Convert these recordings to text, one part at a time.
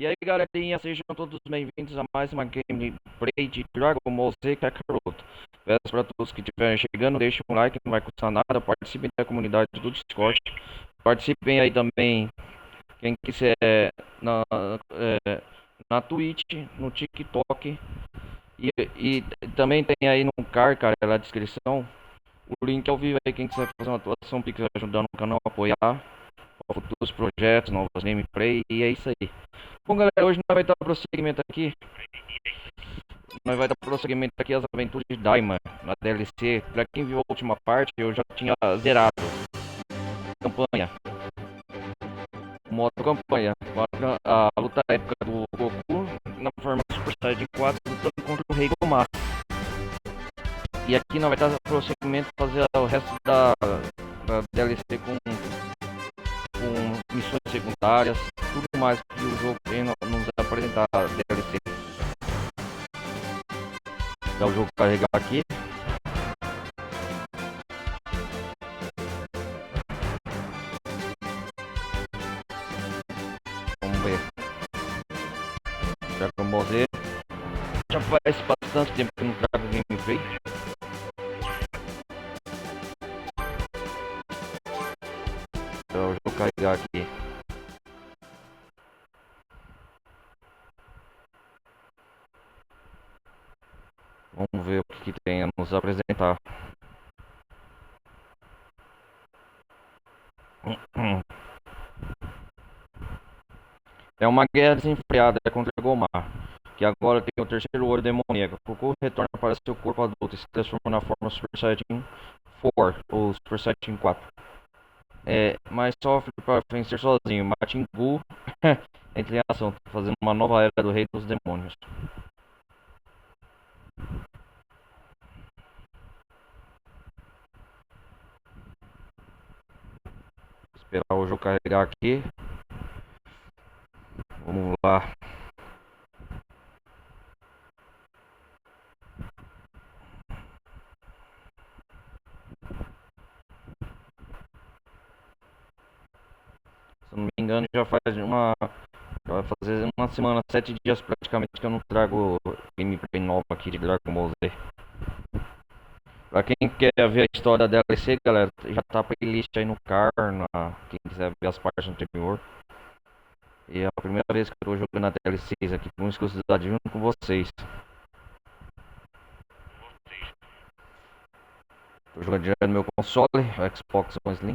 E aí, galerinha, sejam todos bem-vindos a mais uma gameplay de Dragon Ball Z Kakarot. Peço para todos que estiverem chegando, deixem um like, não vai custar nada, participem da comunidade do Discord. Participem aí também, quem quiser, na, na Twitch, no TikTok. E também tem aí no card, cara, na descrição, o link ao vivo aí, quem quiser fazer uma atuação, Pix ajudar no canal, apoiar futuros projetos, novas gameplay, e é isso aí. Bom, galera, hoje nós vai dar prosseguimento aqui. Nós vai dar prosseguimento aqui às aventuras de Daima na DLC. Pra quem viu a última parte, eu já tinha zerado campanha, modo campanha, a luta épica do Goku na forma Super Saiyajin 4 lutando contra o Rei Gomar. E aqui nós vai dar prosseguimento, fazer o resto da DLC com missões secundárias, tudo mais que o jogo tem nos apresentar a DLC. Dá o jogo carregar aqui. Vamos ver. Dragon Ball Z. Já faz bastante tempo que eu não trago gameplay. Dá o jogo carregar aqui. Vamos ver o que tem a nos apresentar. É uma guerra desenfreada contra Gomar, que agora tem o terceiro olho demoníaco. Goku retorna para seu corpo adulto e se transforma na forma Super Saiyajin 4 ou Super Saiyajin 4. Mas sofre para vencer sozinho. Majin Buu entra em ação, fazendo uma nova era do Rei dos Demônios. Esperar o jogo carregar aqui. Vamos lá. Se não me engano, já vai fazer uma semana, 7 dias praticamente que eu não trago gameplay nova aqui de Dragon Ball Z. Pra quem quer ver a história da DLC, galera, já tá a playlist aí no quem quiser ver as partes anterior. E é a primeira vez que eu tô jogando a DLCs aqui com exclusividade junto com vocês. Tô jogando direto no meu console, o Xbox One Slim.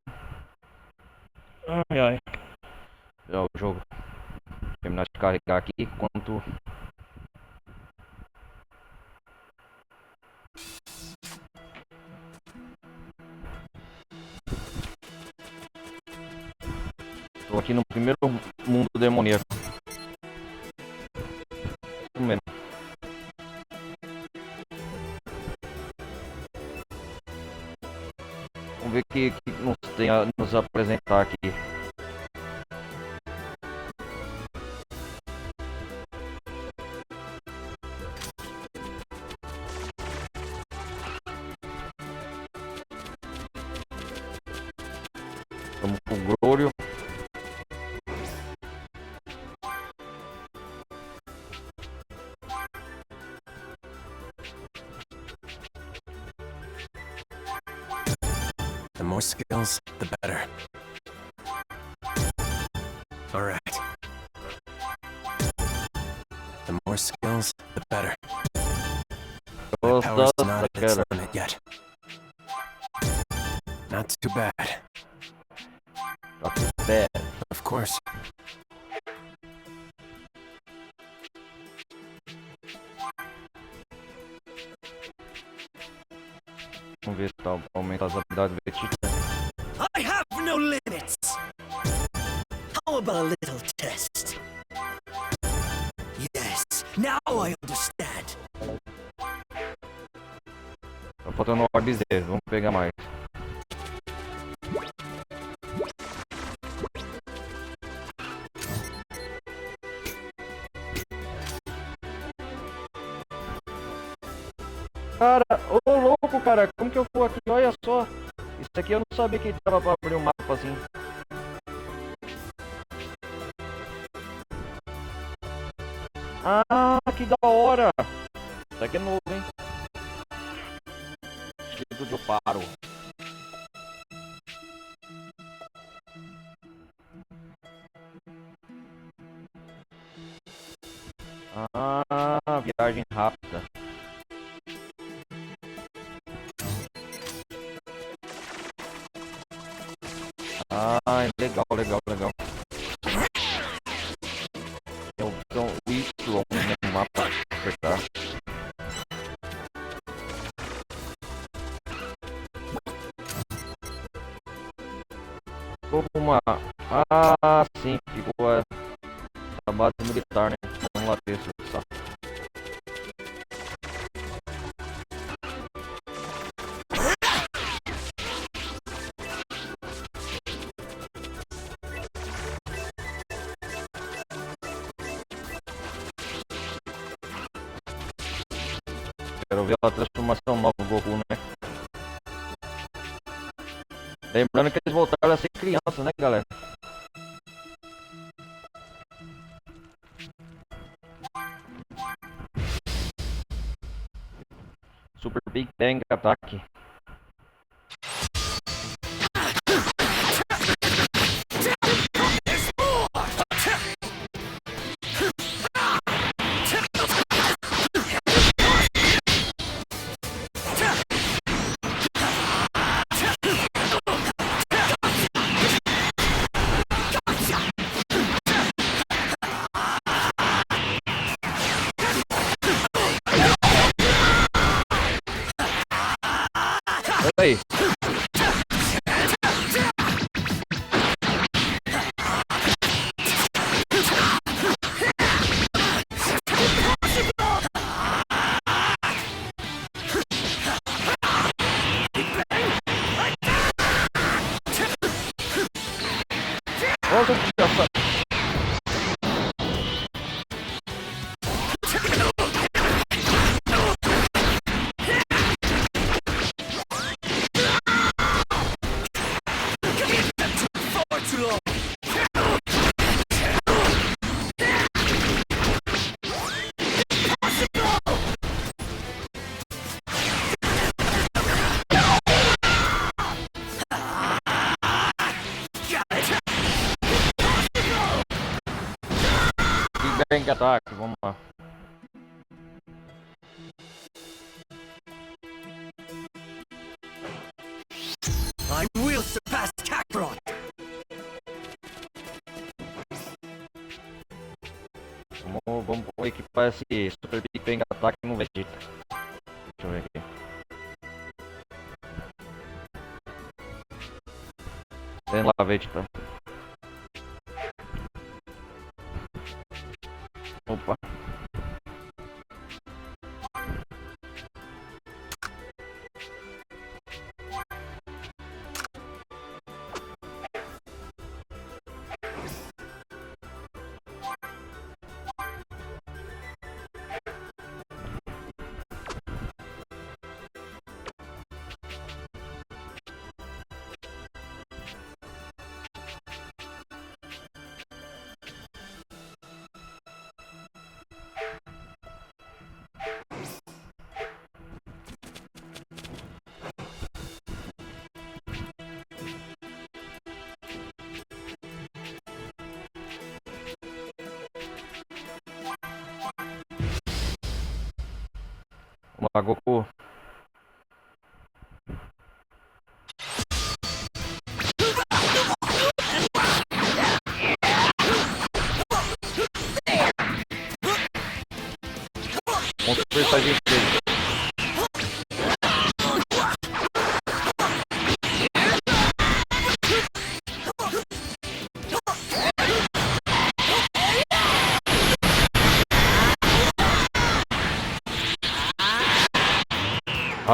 Ai ai. Já o jogo terminar de carregar aqui enquanto tô aqui no primeiro mundo demoníaco. Isso mesmo. Vamos ver o que nos tem a nos apresentar aqui. Vamos pro Glório. The more skills, the better. All right. The more skills, the better. My power's not at its limit yet. Not too bad. Not too bad. Of course. Vamos ver se tá aumentar as habilidades do Vegeta. I have no limits! How about a little test? Yes, now I understand. Tá faltando o Orb Z, vamos pegar mais. Cara, ô louco, cara, como que eu fui aqui? Olha só. Isso aqui eu não sabia que dava pra abrir um mapa assim. Ah, que da hora! Isso aqui é novo, hein? Escrito de paro. Ah, viagem rápida. Ah, legal, legal, legal. É o botão Y no mapa apertar. Ficou uma. Ah, sim, ficou a base militar, né? Vamos lá ver se só. Quero ver a transformação nova do Goku, né? Lembrando que eles voltaram a ser crianças, né, galera? Super Big Bang Attack. Aí. Olha que engraçado. Far too long. Big Bang Attack, vamos lá. I will surpass Kakarot. Vamos equipar esse Super Big Bang Attack no Vegeta. Deixa eu ver aqui. Tem lá, Vegeta. Opa. Vamos lá, Goku. Com Super Saiyajin 3.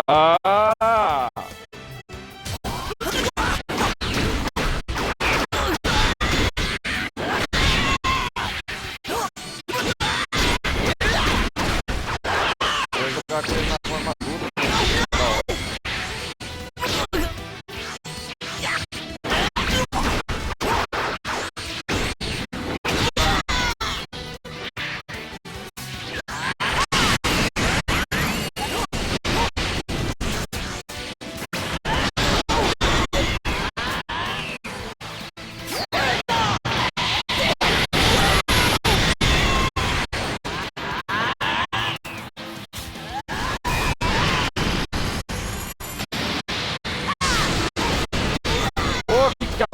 Ah! Vou jogar com ele na formatura. Da hora.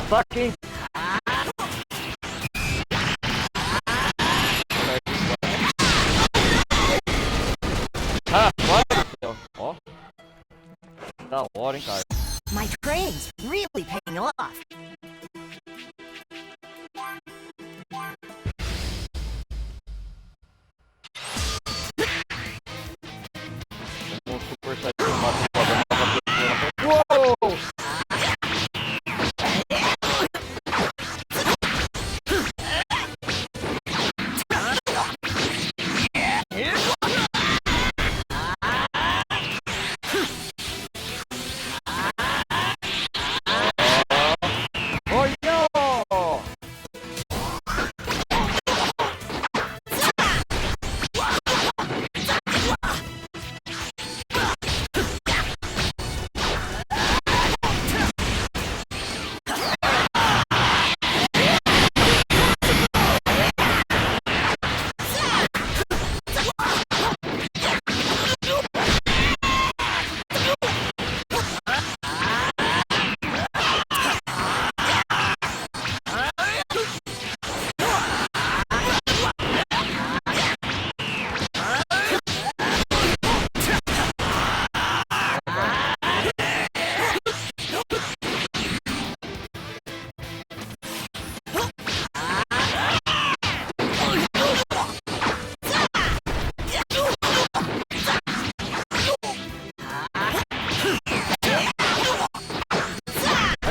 ataque, hein? Rapaz do céu. Ó. Da hora, hein, cara. My training's really paying off. Um Super Saiyajin matando. Uou!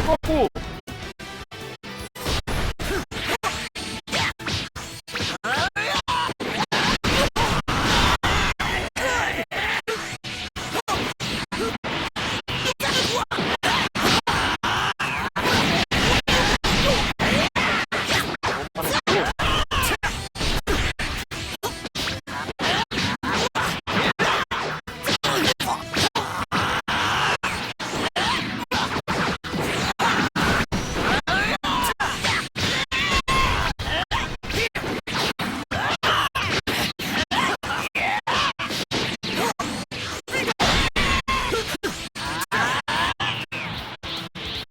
Goku!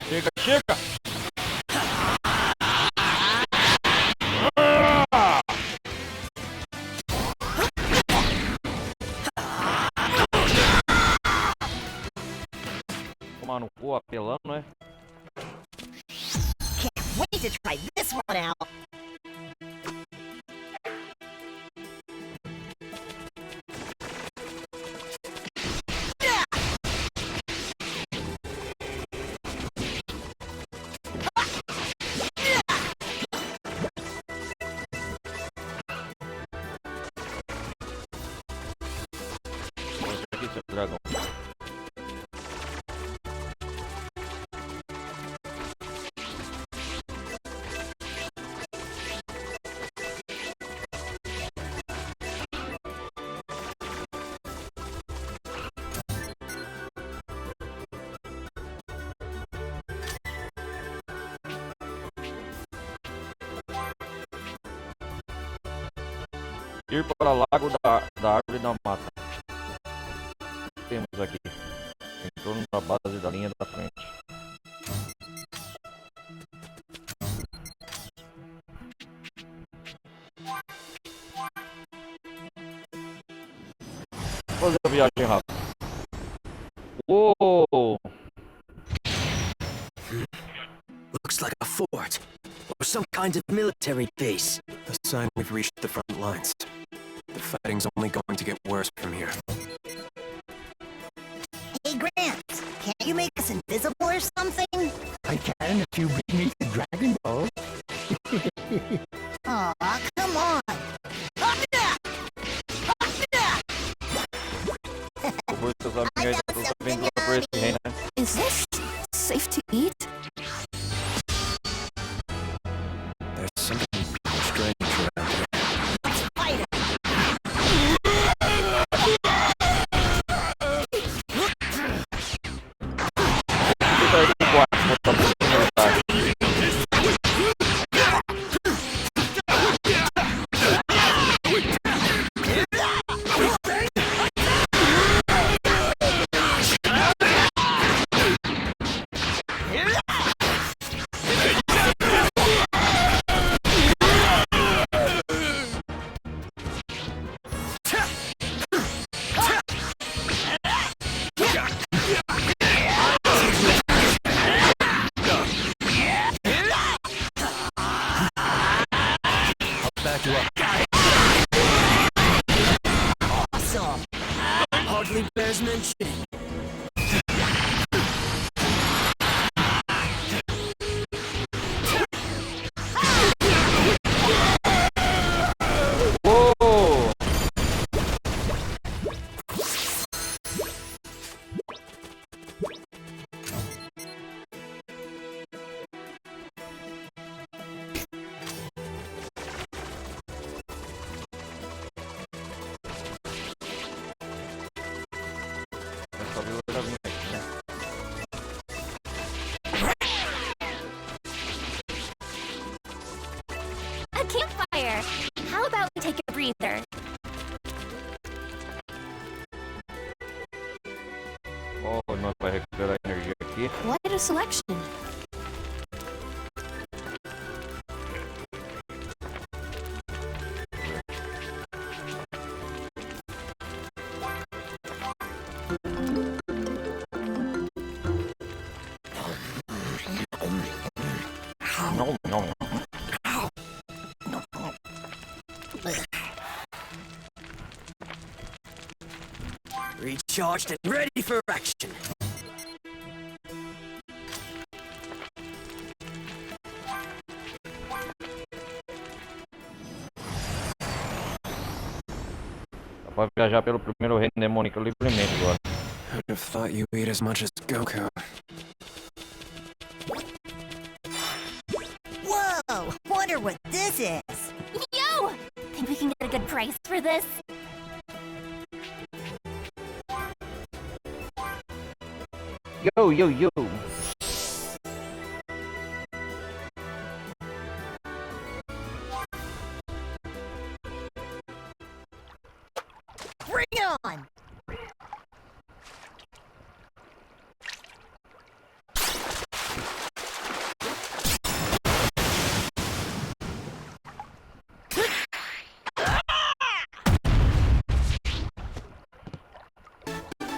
Chega, chega! Tomar no cu, apelando, né? Can't wait to try this one out. Mostra aqui, seu dragão. Ir para o Lago da Árvore da Mata. Temos aqui, em torno da base da linha da frente. Vou fazer a viagem rápida. Uou! Looks like a fort, or some kind of military base. A sign we've reached the front lines. The fighting's only going to get worse from here. Hey, Gramps, can't you make us invisible or something? I can if you bring me the Dragon Ball. Aw, come on. Vou precisar vir aí da aventura por esse reino, né? Is this safe to eat? There's something strange around here. Fight it. Fica aí com o quarto, vou botar tudo no lugar. back you up. Awesome. Hardly bears mentioning. Uou! Essa vila era minha aqui, né? A campfire! How about we take a breather? Oh, nós vai recuperar energia aqui. Quite a selection. Não, não. Recharged and ready for action. Dá pra viajar pelo primeiro reino demônico livremente agora. Who'd have thought you ate as much as Goku? Whoa! Wonder what this is. Yo! Think we can get a good price for this? Yo, yo, yo! Bring it on!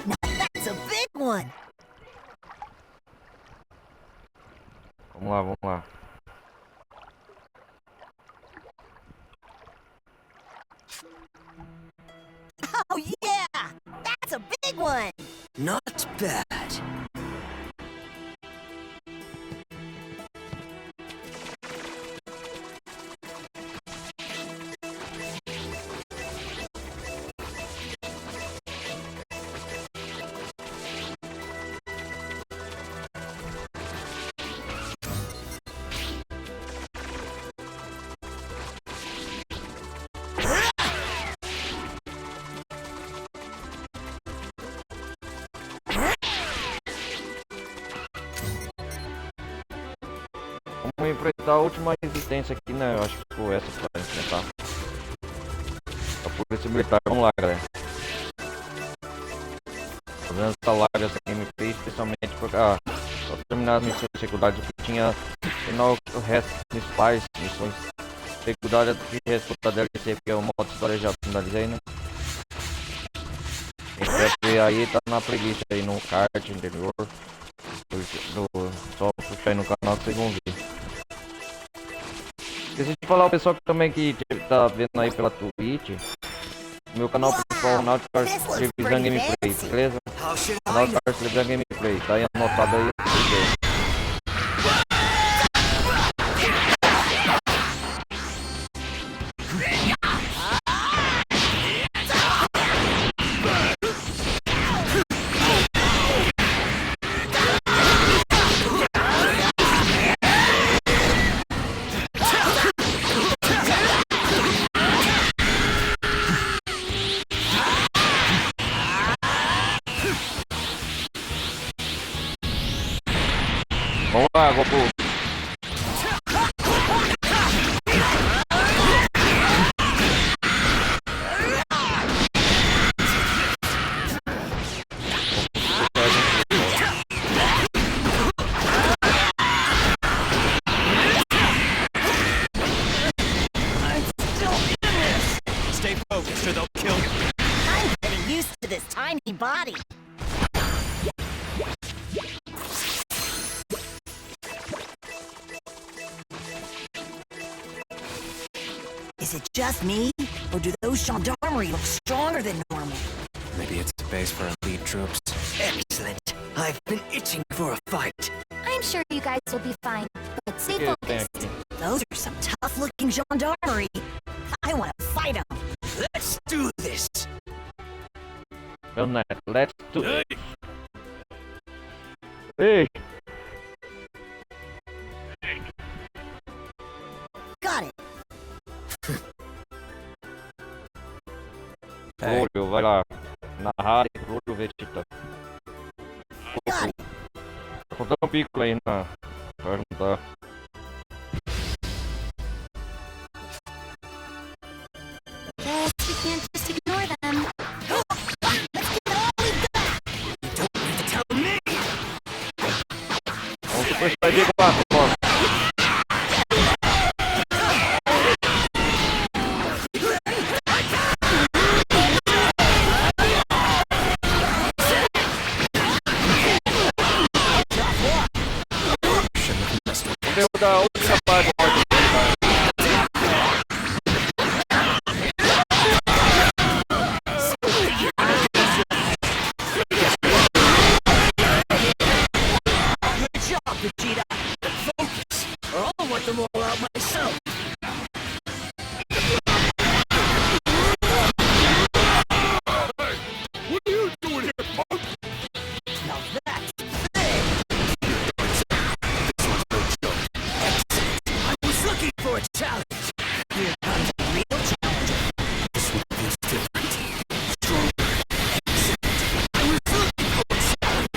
Now that's a big one! Vamos lá, vamos lá. Oh yeah! That's a big one! Not bad. Vamos enfrentar a última resistência aqui, né? Eu acho que foi essa pra enfrentar. A polícia militar. Vamos lá, galera. Fazendo essa live, essa gameplay, especialmente pra terminar as missões secundárias que tinha final o resto principais, missões secundárias que restam da DLC, porque o modo história já finalizei, né? Quem quer ver aí tá na playlist aí no card anterior. Só puxar aí no canal que vocês vão ver. Esqueci de falar ao pessoal que também que tá vendo aí pela Twitch. Meu canal principal, Nauticars Televisão Gameplay, beleza? How should I know? Nauticars Televisão Gameplay, tá aí anotado aí. Vamos lá, Goku. Stay focused or they'll kill you. I'm getting used to this tiny body. Is it just me? Or do those gendarmerie look stronger than normal? Maybe it's a base for elite troops. Excellent. I've been itching for a fight. I'm sure you guys will be fine, but stay Que tem focused. aqui? Those are some tough-looking gendarmerie. I want to fight them. Let's do this. Meu neto, let's do it. Ei, Got it. Hey, Rúlio, vai lá. Na rádio, Rúlio Vegeta. Got it. Vou dar um pico aí na. Perguntar. Guess we can't just ignore them. Tell me. Vamos Super Saiyajin 4, bora. Vou dar a última parte da ordem. Good job, Vegeta. Focus, or I'll work them all out myself. What are you doing here, punk? Now that's I was looking for a challenge. here comes a real challenge. This one feels different. Stronger. Excellent. I was looking for a challenge.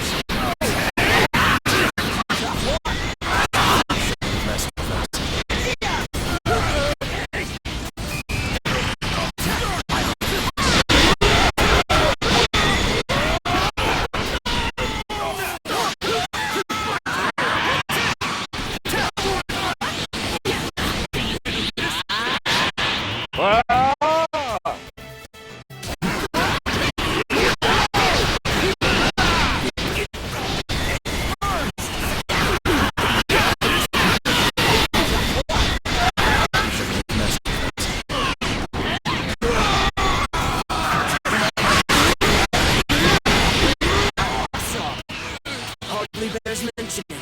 Hardly bears mentioning.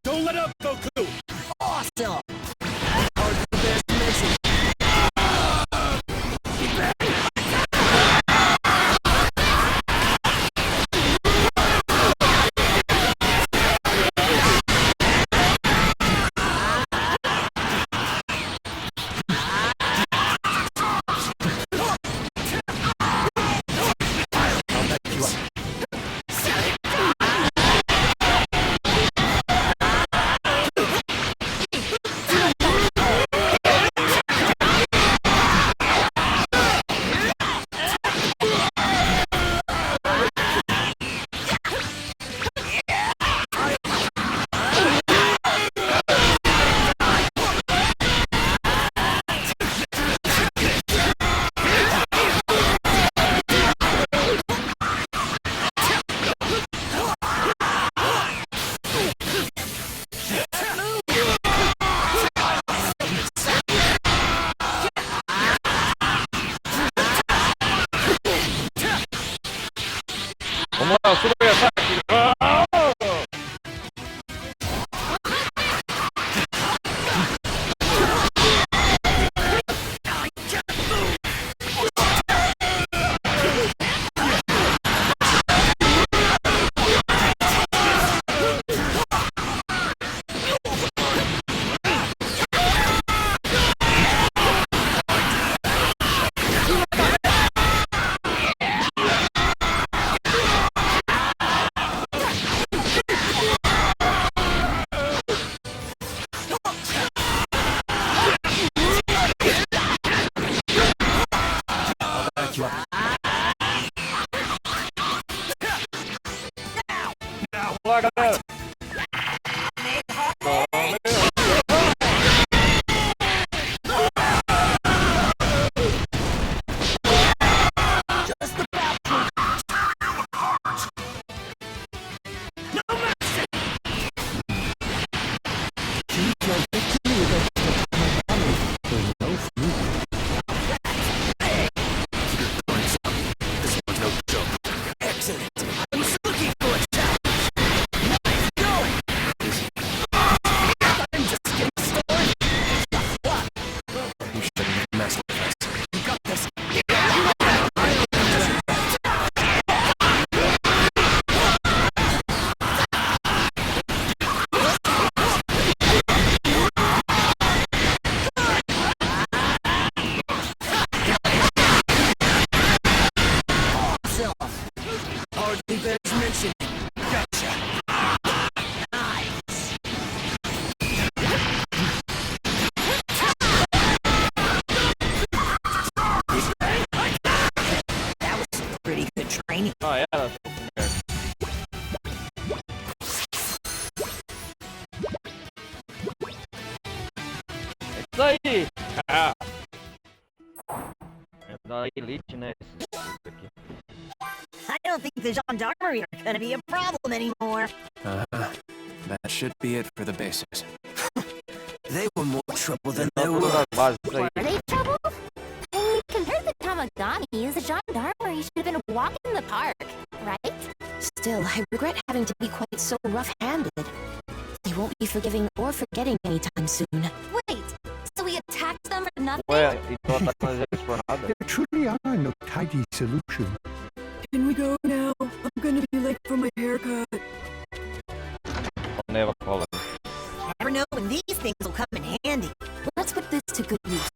Don't let up, Goku! Awesome. Hardly bears mentioning. Vamos lá, super ataque. Vamos lá, galera. This one's no joke. Excellent. I was looking for a challenge. Nice going. I'm just getting started. What? You shouldn't mess with us. You got this. Hardly bears mention. Gotcha. Nice. That was some pretty good training. Ah, era. É isso aí. Ah. É da Elite, né? Esses aqui. I don't think the gendarmerie are gonna be a problem anymore. Uh-huh. That should be it for the bases. They were more trouble than they Todas were. as bases aí. Were they trouble? I mean, compared to the Tamagamis, the gendarmerie should have been a walk in the park, right? Still, I regret having to be quite so rough-handed. They won't be forgiving or forgetting anytime soon. Wait, so we attacked them for nothing? Ué, então atacando eles por nada. There truly are no tidy solutions. Can we go now? I'm gonna be late for my haircut. Neva cola. Never know when these things will come in handy. Let's put this to good use.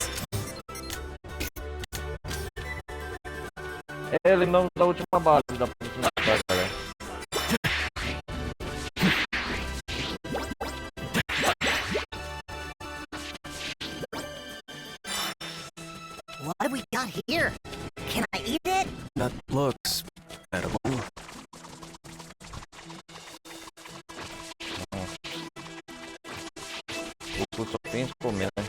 Eliminamos a última base da próxima galera. What have we got here? Can I eat it? That looks edible. O só pensa em comer, né?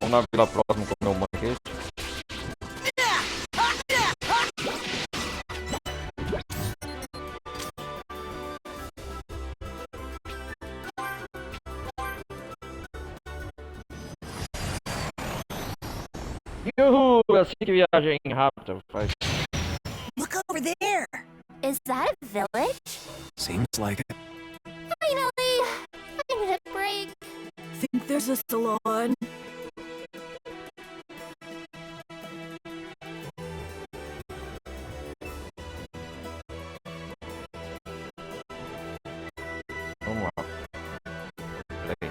Vamos na vila próxima comer um banquete. Uhul! Assim que viagem rápida faz. Look over there. Is that a village? Seems like it. Finally! I need a break. Think there's a salon? Vamos lá. Peraí.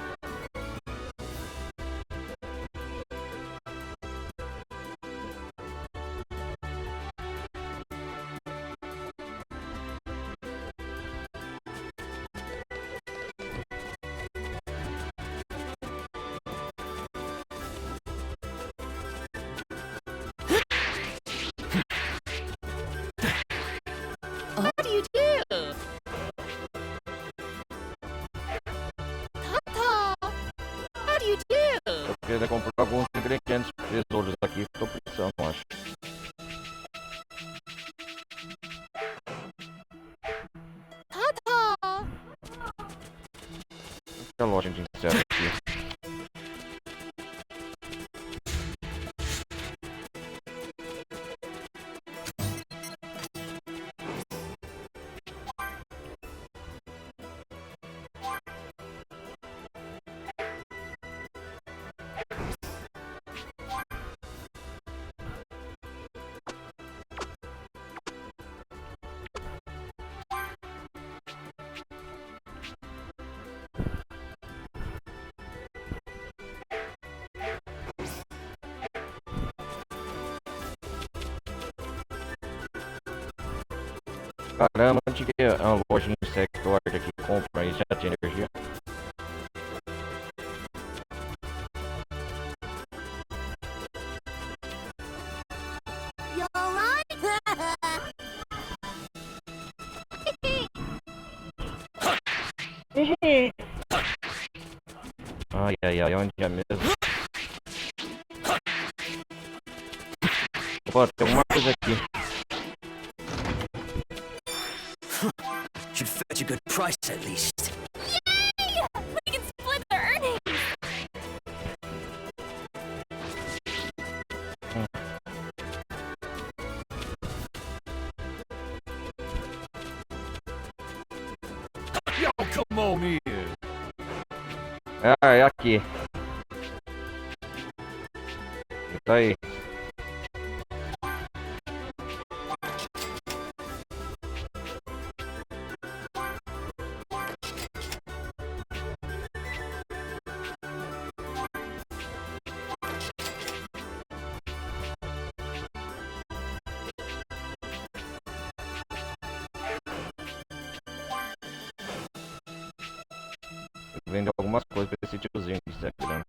What do you do? Tata! How do you do? Eu queria comprar alguns ingredientes tesouros aqui que tô precisando, eu acho. Tata! Que a loja de insetos aqui. Caramba, onde que é uma loja em sector aqui que compra e já tem energia? You alright? Ai, ai, ai, onde é mesmo? Pô, tem alguma coisa aqui. Should fetch a good price at least. Yay! We can split the earnings! Yo, come on here. Ah, é aqui. Tá aí. Vende algumas coisas pra esse tiozinho que está querendo.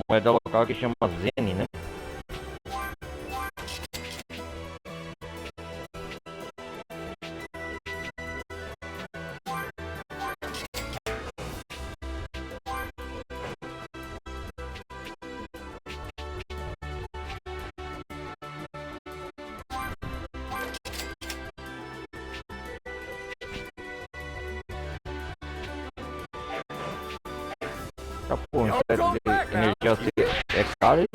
Moeda local que chama Zene, né? Tá pô, um set de energia é caro.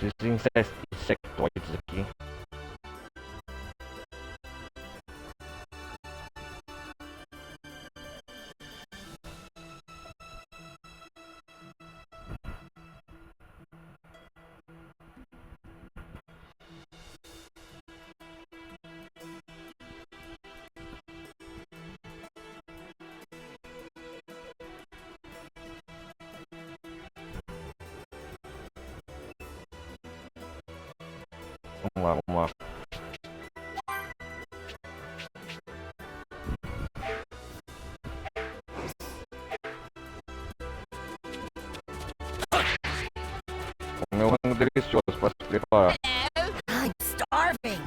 Esses insectoides aqui. Vamos lá, vamos lá. O meu rango delicioso para se preparar. I'm starving.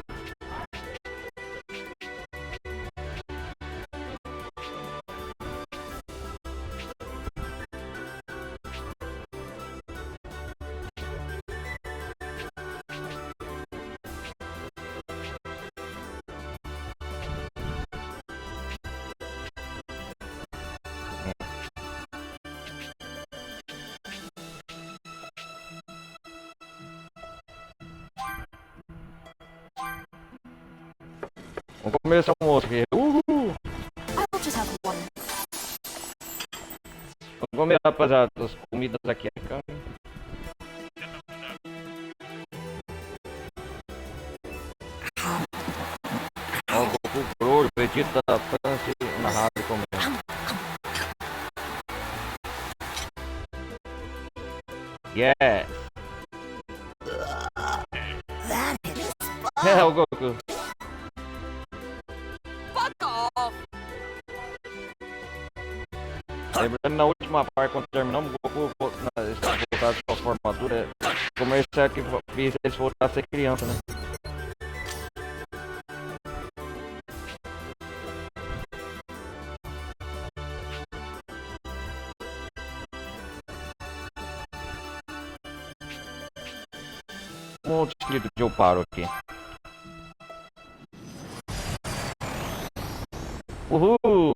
Vamos comer esse almoço aqui. I'll just have one. Vamos comer, rapaziada. As comidas aqui é caro. Ó, o Goku Pro, Vegeta da França e na rádio comendo. Yes! That is É o Goku. Fuck off! Lembrando, na última parte, quando terminamos, o Goku voltar de sua formatura. Comercial que fiz eles voltar a ser criança, né? Um monte de eu paro aqui. Uhul!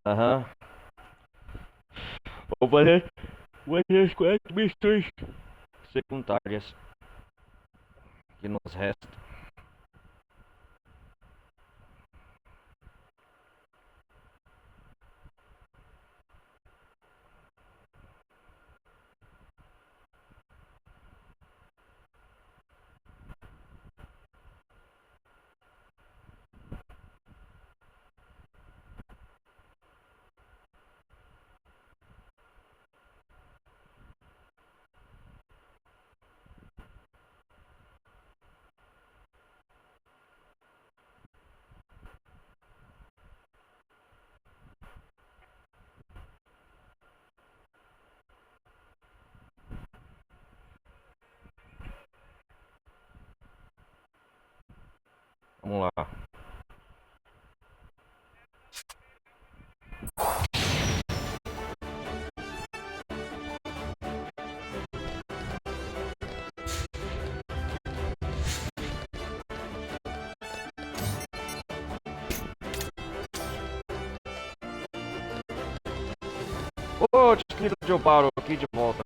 Aham. Vou fazer as 4 missões secundárias que nos restam. Vamos lá. Ô, distrito de Obaro, aqui de volta.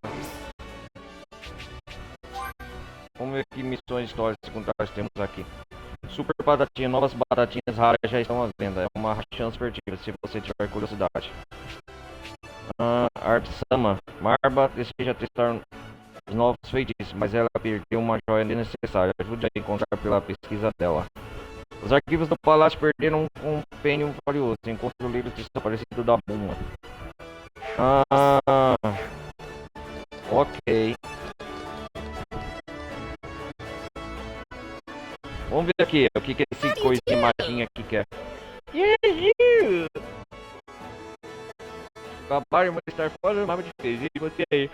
Vamos ver que missões históricas secundárias temos aqui. Super batatinha, novas batatinhas raras já estão à venda. É uma chance perdida se você tiver curiosidade. Artsama, Marba deseja testar os novos feitiços, mas ela perdeu uma joia desnecessária. Ajude a encontrar pela pesquisa dela. Os arquivos do palácio perderam um compêndio valioso. Encontre o livro desaparecido da Buma. Ok. Vamos ver aqui o que esse coisa de magia aqui quer. Acabaram de estar fora do mapa de vez. E você aí?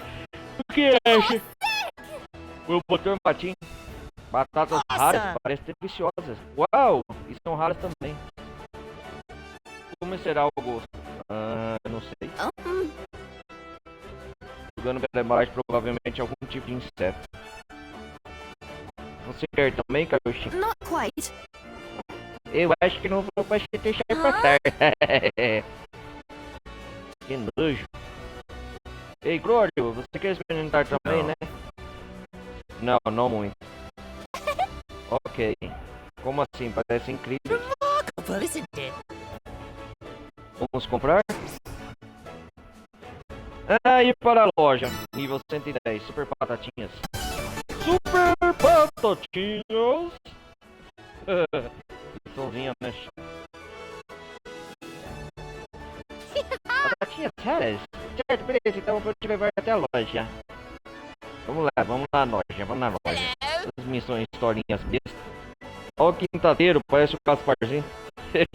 O que acha? O botão patinho. Batatas raras, parecem deliciosas. Uau! E são raras também. Como será o gosto? Não sei. Jogando pela embalagem, provavelmente algum tipo de inseto. Você quer também, Karoshi? Not quite. Eu acho que não vou mais te deixar passar. Que nojo. Ei, Glório, você quer experimentar também, Não. né? Não, não muito. Ok. Como assim? Parece incrível. Vamos comprar? Ir para a loja. Nível 110. Super batatinhas. Super batatinhas. Sozinha, né? Batatinhas raras? Certo, beleza. Então eu vou te levar até a loja. Vamos lá na loja. Vamos na loja. Essas missões, historinhas bestas. Ó o quintadeiro, parece o Gasparzinho.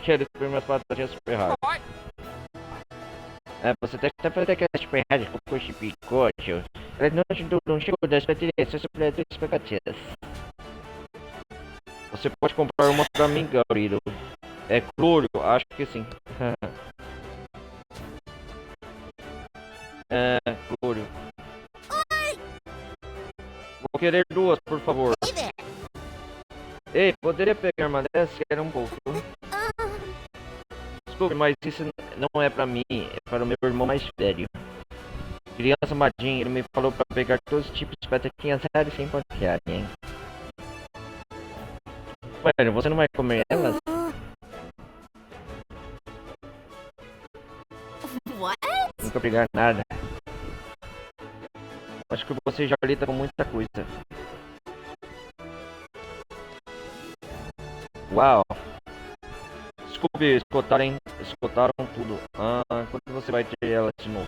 Quero experimentar as batatinhas super raras. Você tem que fazer aquelas super raras com coxa e picote. Elas não chegam das baterias, são super expectativas. Você pode comprar uma pra mim, Gaurido. É cloro, acho que sim. Cloro. Vou querer duas, por favor. Ei, poderia pegar uma dessas? Quero um pouco. Desculpe, mas isso não é pra mim, é para o meu irmão mais velho. Criança Madinha, ele me falou pra pegar todos os tipos de batatinhas raras sem confiar, hein? Velho, você não vai comer elas? What? Nunca pegar nada. Acho que você já lida com muita coisa. Uau! Desculpe, esgotaram tudo. Quando você vai ter elas de novo?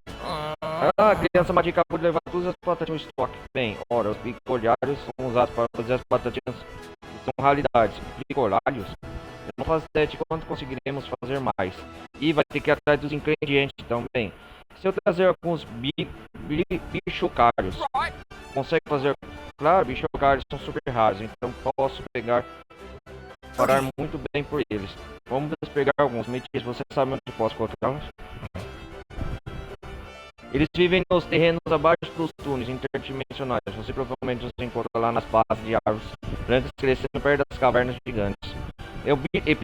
A criança Madinha acabou de levar todas as batatinhas em estoque. Bem, ora, os picolhários são usados para fazer as batatinhas que são raridades. Picolhários? Eu não faço ideia de quanto conseguiremos fazer mais. E vai ter que ir atrás dos ingredientes também. Se eu trazer alguns bichocários, consegue fazer? Claro, bichocários são super raros, então posso parar muito bem por eles. Vamos pegar alguns. Me diz, você sabe onde posso encontrá-los? Eles vivem nos terrenos abaixo dos túneis interdimensionais. Você provavelmente os encontra lá nas bases de árvores grandes crescendo perto das cavernas gigantes.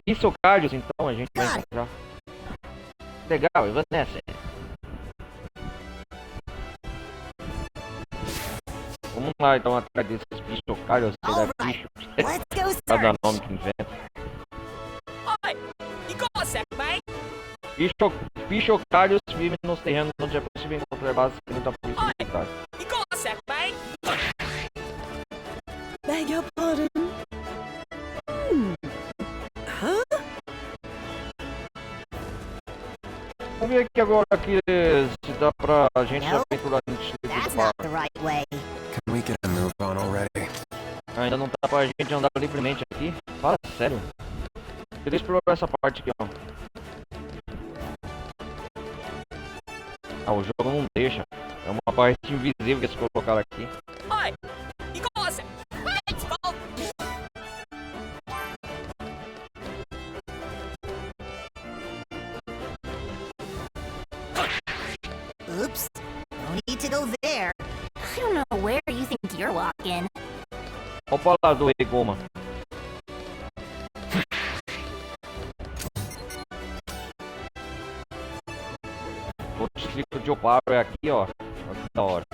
Bichocários, então, a gente vai encontrar. Legal, eu vou nessa. Vamos lá então atrás desses bichocários, sei lá, bicho. Let's go Cada search. nome que inventa. You got a sec, mate? Bichocários vivem nos terrenos onde é possível encontrar bases da polícia militar. You got a sec, mate? Beg your pardon? Huh? Vamos ver aqui agora aqui se dá pra gente Não. aventurar no distrito That's do bar. not the right way. Can we get a move on already? Ainda não dá pra gente andar livremente aqui? Fala sério. Queria explorar essa parte aqui, ó. O jogo não deixa. É uma parte invisível que eles colocaram aqui. Oi! You got a sec? It's fault! to go there. I don't know where you think you're walking. Opa lá do Rei Goma. O distrito de Oparo é aqui, ó. Olha que da hora.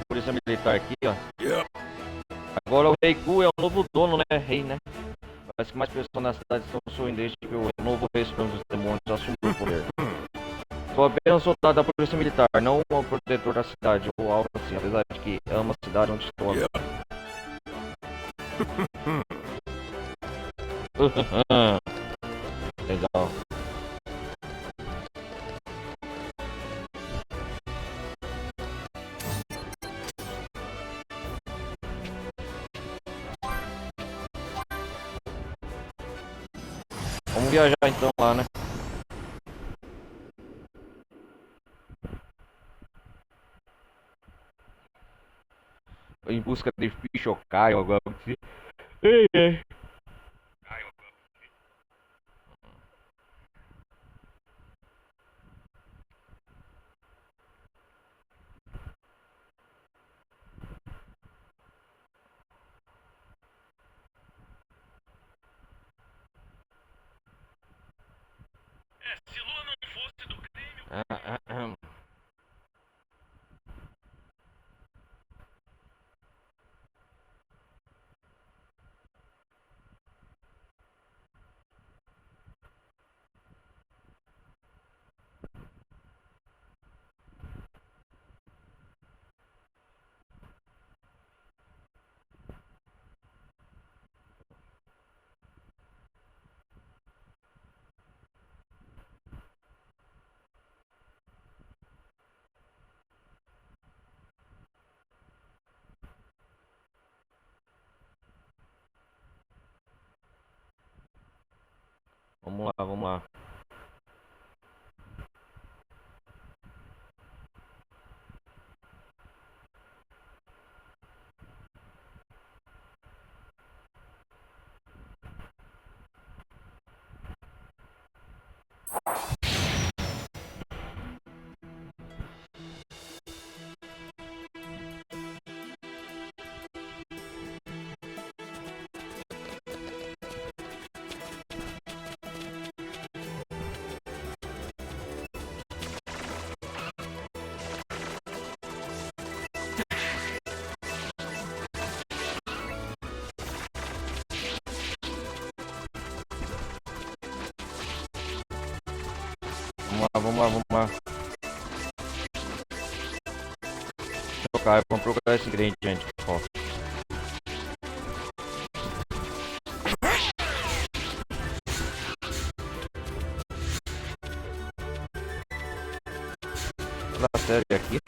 Polícia militar aqui, ó. Agora o Rei Gu é o novo dono, né? Rei, né? Parece que mais pessoas na cidade estão sorrindo desde que o novo rei Supremo dos Demônios assumiu o poder. Sou apenas soldado da polícia militar, não o protetor da cidade ou algo assim, apesar de que amo a cidade onde estou. Legal. Vamos viajar então lá, né? Em busca de fish ou Caio, agora. Ei, ei. Se Lua não fosse do crime... Vamos lá, vamos lá. Vamos lá, vamos lá. Trocar, vamos procurar esse ingrediente, ó. Fala sério aqui.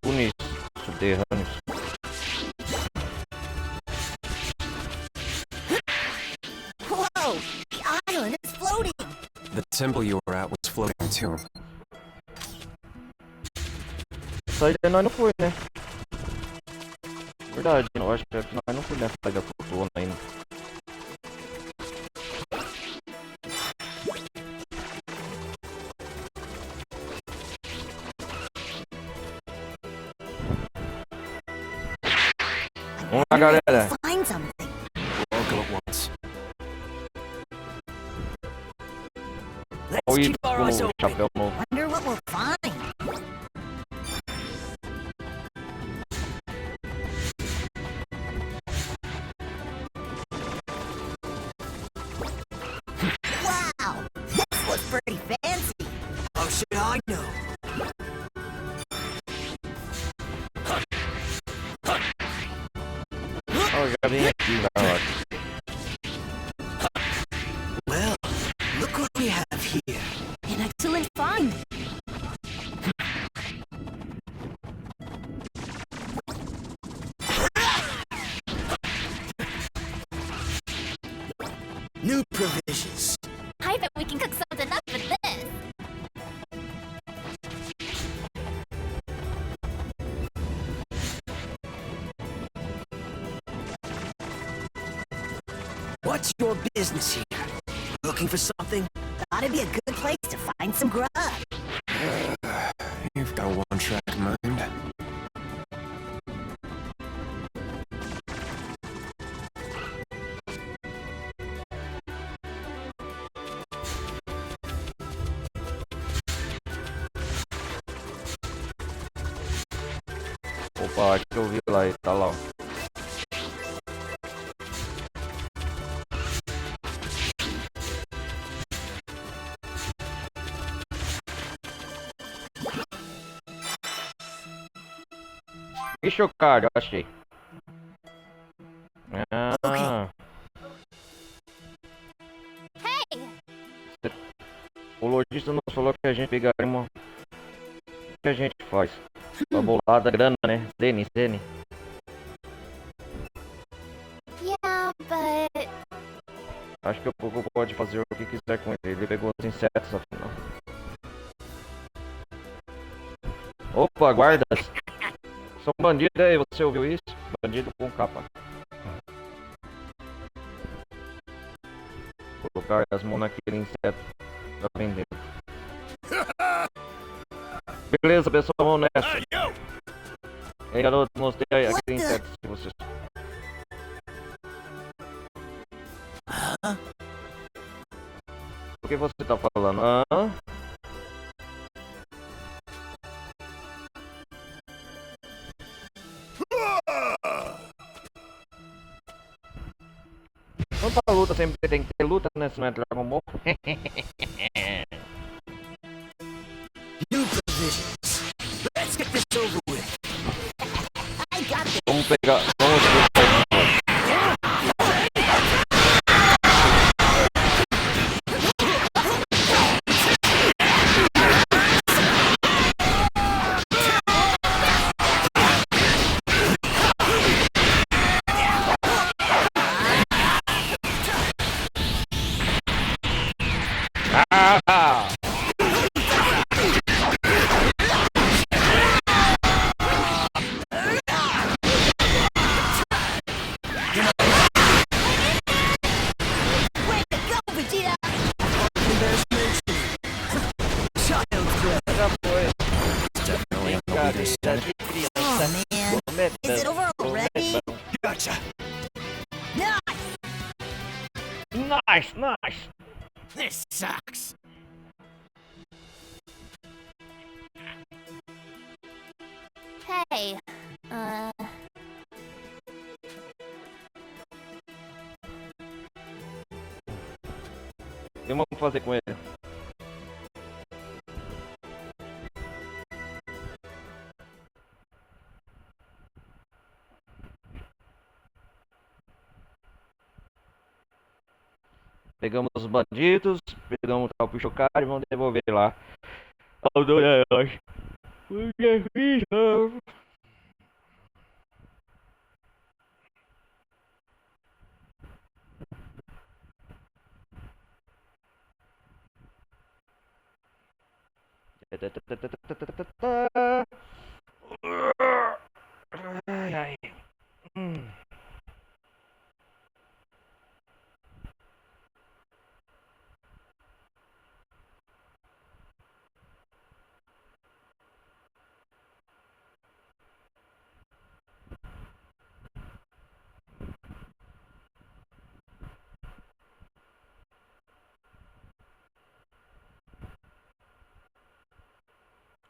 Túneis subterrâneos. Whoa! The island is floating! The temple you were at was floating too. Saída nós não foi, né? Verdade, eu acho que nós não foi nessa saída flutuando ainda. Vamos lá, galera. Find something. All go at once. Let's Olha keep our eyes o open. chapéu novo. Wonder what we'll find. Wow! This looks pretty fancy. How should I know? Ó, já vem aqui, galera. Well, look what we have here. An excellent find. New provisions. I bet we can cook something up with this. What's your business here? Looking for something? Thought it'd be a good place to find some grub. You've got a one-track mind. Opa, acho que eu vi lá, tá lá, ó. Ixi, cara, achei. Ah, Hey! o lojista nos falou que a gente pegaria uma... O que a gente faz? Uma bolada grana, né? Zene. Yeah, but Acho que o Goku pode fazer o que quiser com ele. Ele pegou os insetos, afinal. Opa, guardas! Sou um bandido aí, você ouviu isso? Bandido com capa. Colocar as mãos naquele inseto pra vender. Beleza, pessoal, vamos nessa. Ei, garoto, mostrei aí aquele inseto que vocês. O que você tá falando? Hã? Toda luta sempre tem que ter luta, né? Se não é Dragon Ball. New provisions. Let's get this over with. I got this. Vamos pegar. Vamos ver. Ah! Way to go, Vegeta! Child's play. Já foi. Definitely a Cara, leader já standard. de criança. Oh, man. Prometa, Is it over already? Gotcha. Nice! Nice. This sucks. hey, O que vamos fazer com ele? Pegamos os bandidos, pegamos o Pichocari e vamos devolver lá. Ao Dona Herói. Ai, ai.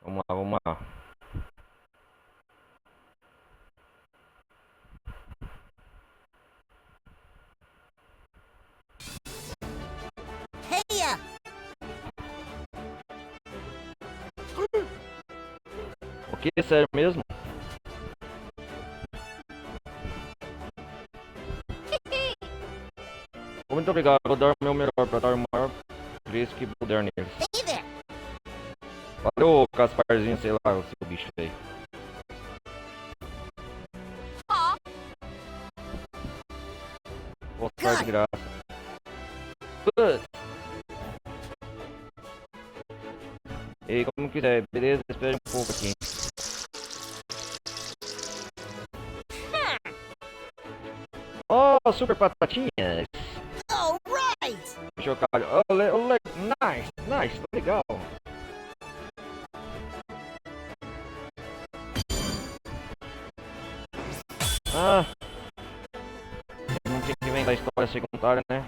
Vamos lá. Hey, O que? Sério mesmo? Muito obrigado, vou dar o meu melhor pra dar o maior preço que puder neles. hey there! Valeu, Casparzinho, sei lá, o seu bicho aí. aw, Vou ficar de graça. Putz. E como quiser, beleza? Espera um pouco aqui. Oh, super batatinhas. Oh, right! Chocalho. Nice, nice, tá legal. Ah, não tinha que inventar história secundária, né?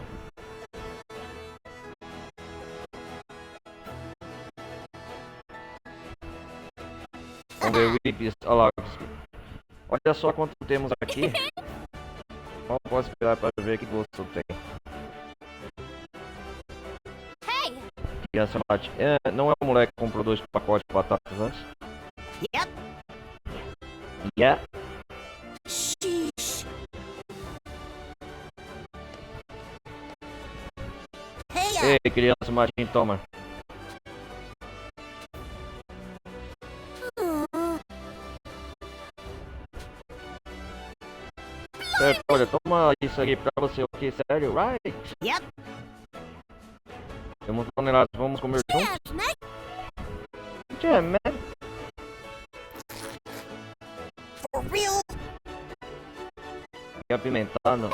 Vamos ver o Ibis. Olha lá. Olha só quanto temos aqui. Mal posso esperar para ver que gosto tem. Hey! Criança mate. Não é o moleque que comprou 2 pacotes de batatas antes? Yep. Yeah. Sheesh. Hey, Ei, criança matinho, toma. Certo, olha, toma isso aqui pra você, ok? Sério? Right? Yep. Temos toneladas, vamos comer juntos? Yes, Yeah, man. For real? E apimentado.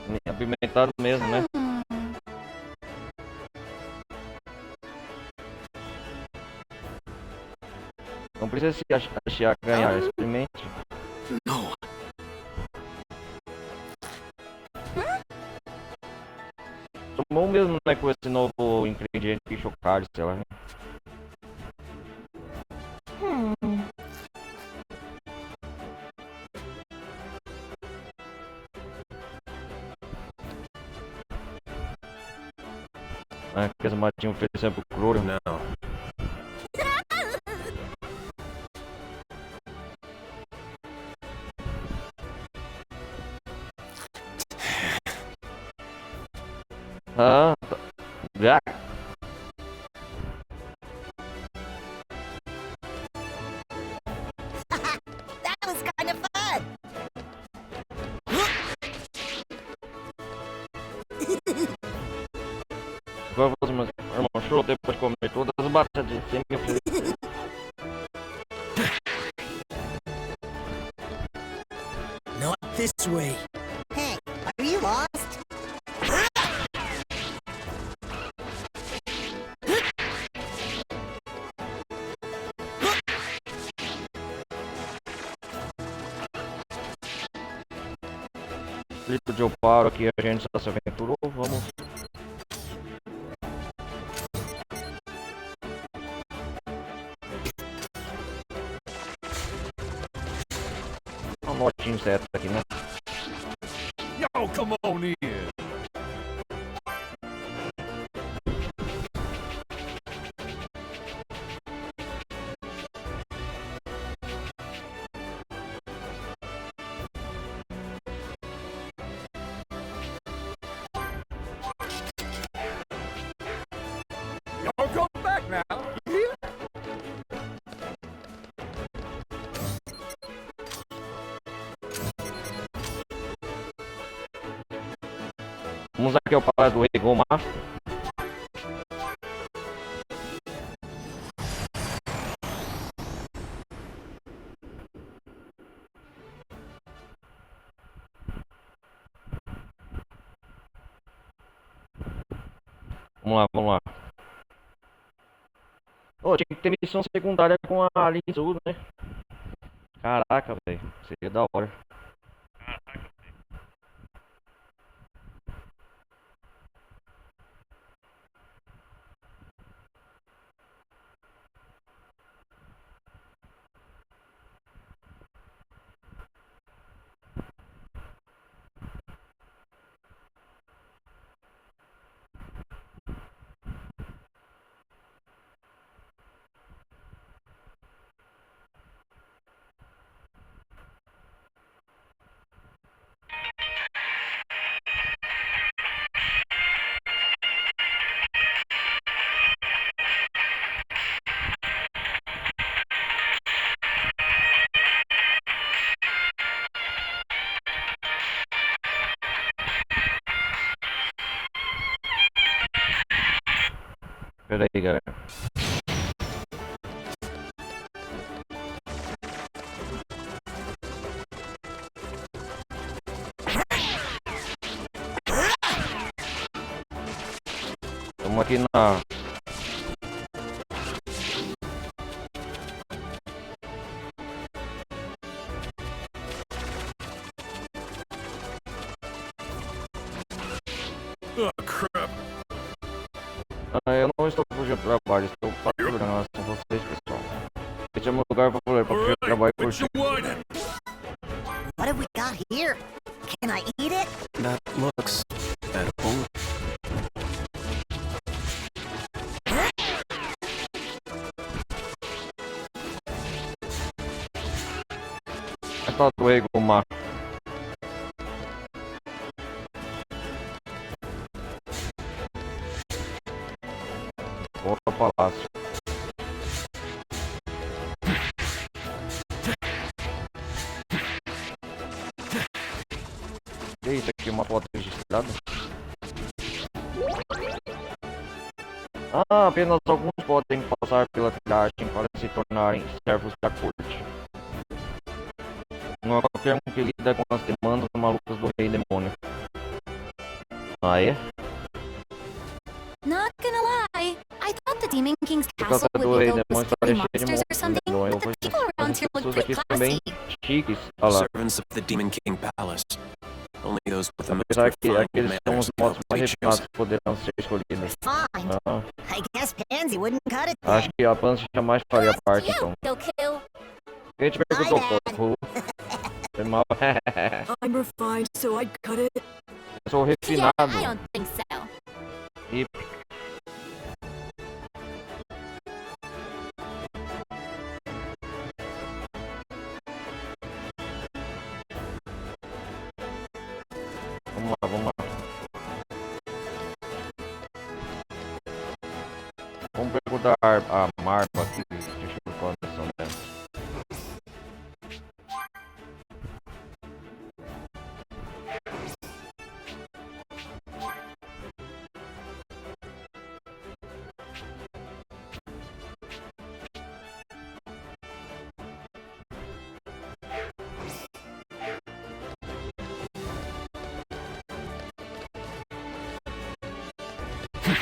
E apimentado mesmo, né? Não precisa se achar ganhar, experimente. No. Tomou mesmo, né, com esse novo ingrediente que chocalho, sei lá. Ah, que as matinhas oferecendo pro Cruro. No. Ah, já. That was kind of fun. Agora vamos, irmão, show depois de comer todas as batatas sem me oferecer. Not this way. Hey, are you lost? Grito de eu paro aqui, a gente só se aventurou, vamos. Uma motinha inseto aqui, né? Yo, come on in. Y'all come back now. You hear? Vamos aqui ao Palácio do Rei Gomar. Vamos lá, vamos lá. Ô, tinha que ter missão secundária com a Linzu, né? Caraca, velho. Seria da hora. Pera aí, galera. Estamos aqui na... Oh, crap. Eu não estou fugindo do trabalho, estou fazendo com vocês, pessoal. Este é o meu lugar favorito para fugir do trabalho e What you curtir. want? What have we got here? Can I eat it? That looks edible. Esta doei com uma... Volta ao palácio. Que isso aqui, uma foto registrada? Ah, apenas alguns podem passar pela triagem para se tornarem servos da corte. Não é qualquer um que lida com as demandas malucas do rei demônio. Ah, é? Not gonna lie, I thought the Demon King's Por causa castle do would be rei filled demônio with está scary cheio de monsters or monstros, something, então eu but the vou people around as here look pessoas pretty aqui são bem classy. chiques. Olha lá. Servants of the Demon King Palace. Only those with the most Apesar que refined aqueles são os manners modos mais will be refinados chosen. que poderão ser escolhidos. Fine. Ah, I guess Pansy wouldn't cut it acho then. que a Pansy jamais faria parte, You, então. Goku. Quem te perguntou, My bad. Goku? Foi mal. I'm refined, so I'd cut it. Eu sou Yeah, refinado. I don't think so. E... Vamos lá, vamos lá. Vamos perguntar a Marpa aqui. Deixa eu ver qual a missão dela.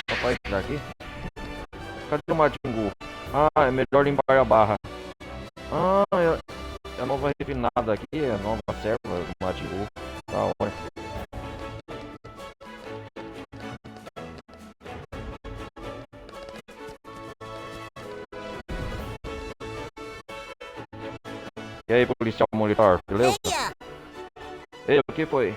Papai, tirar aqui? Cadê o Majin? Ah, é melhor limpar a barra. Ah, é a nova refinada aqui, é a nova serva do Majin. Da hora. E aí, policial militar, beleza? Hey, Ei, o que foi?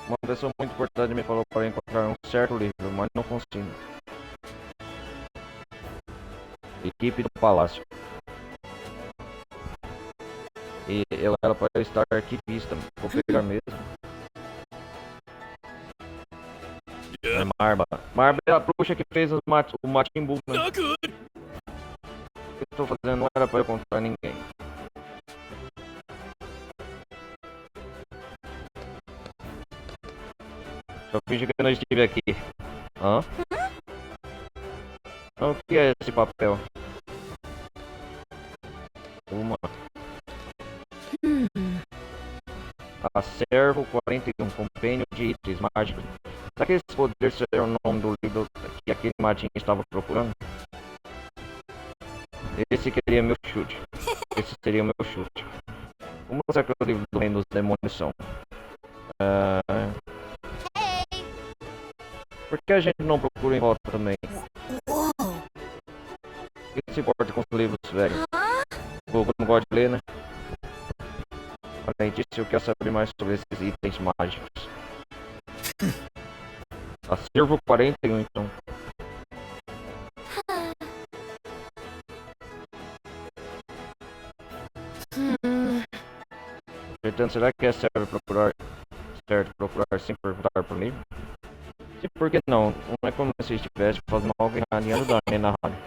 Uma pessoa muito importante me falou para encontrar um certo livro, mas não consigo. Equipe do palácio. E ela era para estar arquivista. Vou pegar mesmo. É Marba. Marba é a bruxa que fez o Majin Buu, né? Not good. O que eu estou fazendo não era para eu encontrar ninguém. Eu fingi que eu não estive aqui. Hã? O que é esse papel? Uma. Acervo 41, compêndio de itens mágicos. Será que esse poder seria o nome do livro que aquele Majin estava procurando? Esse seria meu chute. Esse seria o meu chute. Como será que o livro do Reino dos Demônios são? Hey, Por que a gente não procura em volta também? whoa. Quem se importa com os livros velhos? huh? O Goku não gosta de ler, né? Além disso, eu quero saber mais sobre esses itens mágicos. Acervo 41, então. Portanto, será que é certo procurar sem perguntar por mim? E por que não? Não é como se estivesse fazendo algo errado em andar nem na rádio.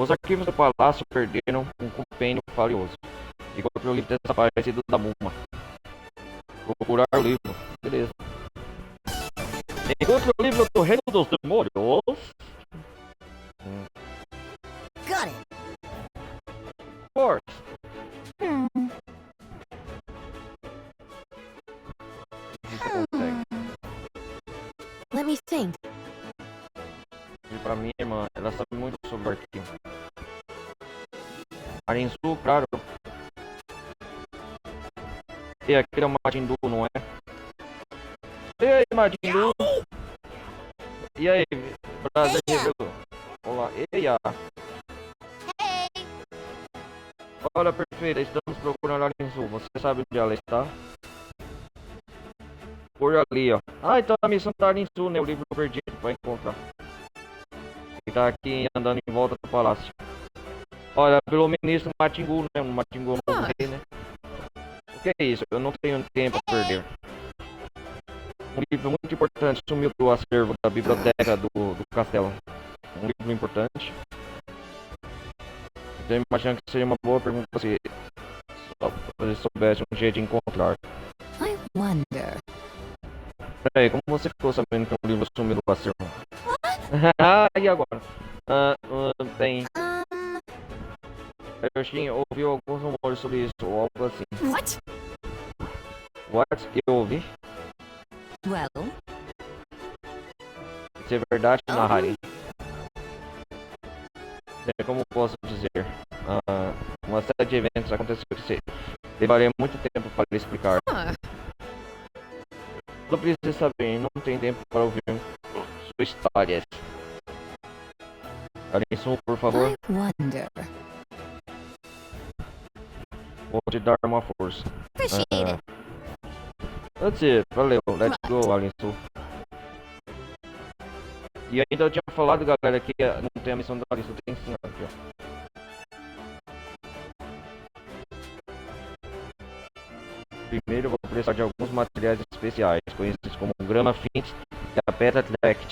Os arquivos do palácio perderam um compêndio valioso. Encontrei o livro desaparecido da Muma. Procurar o livro. Beleza. Encontre o livro do Reino dos Demônios. Got it. Force. Hmm. Você consegue. Let me think. E pra minha irmã, ela sabe muito sobre o arquivo. Arinzu, claro. E aquele é o Majindu, não é? E aí, Majindu? E aí, prazer revelou. Olá, eia. Hey! Olha, perfeita, estamos procurando a Arinzu. Você sabe onde ela está? Por ali, ó. Ah, então a missão da Arinzu, né? O livro perdido, vai encontrar. Ele tá aqui andando em volta do palácio. Olha, pelo ministro Matingu, né? O Matingu não rei, né? O que é isso? Eu não tenho tempo a perder. Um livro muito importante sumiu do acervo da biblioteca do castelo. Um livro importante. Então, imaginando que seria uma boa pergunta se você soubesse um jeito de encontrar. I wonder. Peraí, como você ficou sabendo que um livro sumiu do acervo? E agora? Bem, eu tinha ouviu alguns rumores sobre isso, ou algo assim. What? What? Eu ouvi? Well, Isso é verdade, Nahari? Como posso dizer? Uma série de eventos aconteceu que levaria muito tempo para lhe explicar. Não precisa saber, não tem tempo para ouvir suas histórias. Arinson, por favor, I wonder. vou te dar uma força. Appreciate it. That's it, valeu, let's go, Arinson. E ainda eu tinha falado, galera, que não tem a missão da Arinson, tem que ensinar aqui, ó. Primeiro eu vou precisar de alguns materiais especiais, conhecidos como grama fint e a pedra direct.